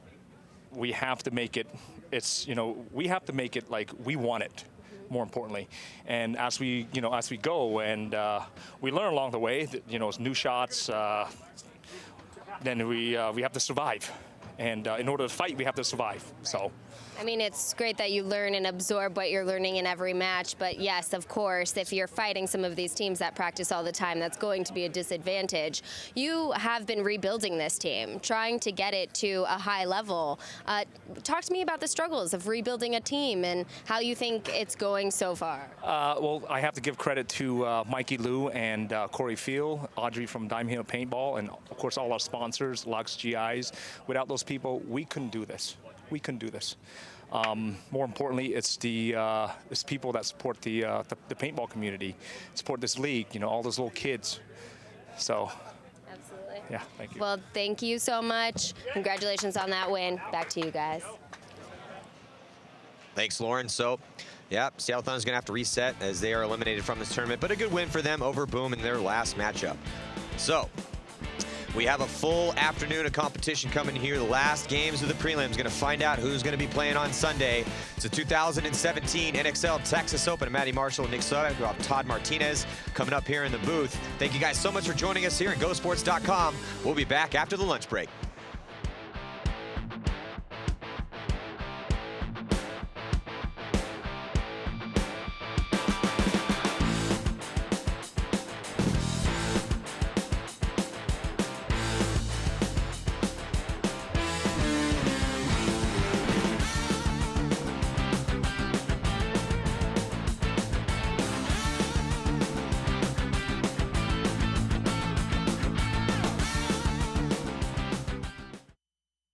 we have to make it. It's, you know, we have to make it like we want it. More importantly, and as we go and we learn along the way that, you know, it's new shots. Then we have to survive, and in order to fight, we have to survive. So. I mean, it's great that you learn and absorb what you're learning in every match, but yes, of course, if you're fighting some of these teams that practice all the time, that's going to be a disadvantage. You have been rebuilding this team, trying to get it to a high level. Talk to me about the struggles of rebuilding a team and how you think it's going so far. Well, I have to give credit to Mikey Liu and Corey Field, Audrey from Diamond Paintball, and of course all our sponsors, Lux, GIs. Without those people, we couldn't do this. We couldn't do this. More importantly, it's people that support the paintball community, support this league. You know, all those little kids. So. Absolutely. Yeah. Thank you. Well, thank you so much. Congratulations on that win. Back to you guys. Thanks, Lauren. So, yeah, Seattle Thunder's going to have to reset as they are eliminated from this tournament, but a good win for them over Boom in their last matchup. So, we have a full afternoon of competition coming here. The last games of the prelims. Going to find out who's going to be playing on Sunday. It's the 2017 NXL Texas Open. Matty Marshall and Nick Soda. We have Todd Martinez coming up here in the booth. Thank you guys so much for joining us here at GoSports.com. We'll be back after the lunch break.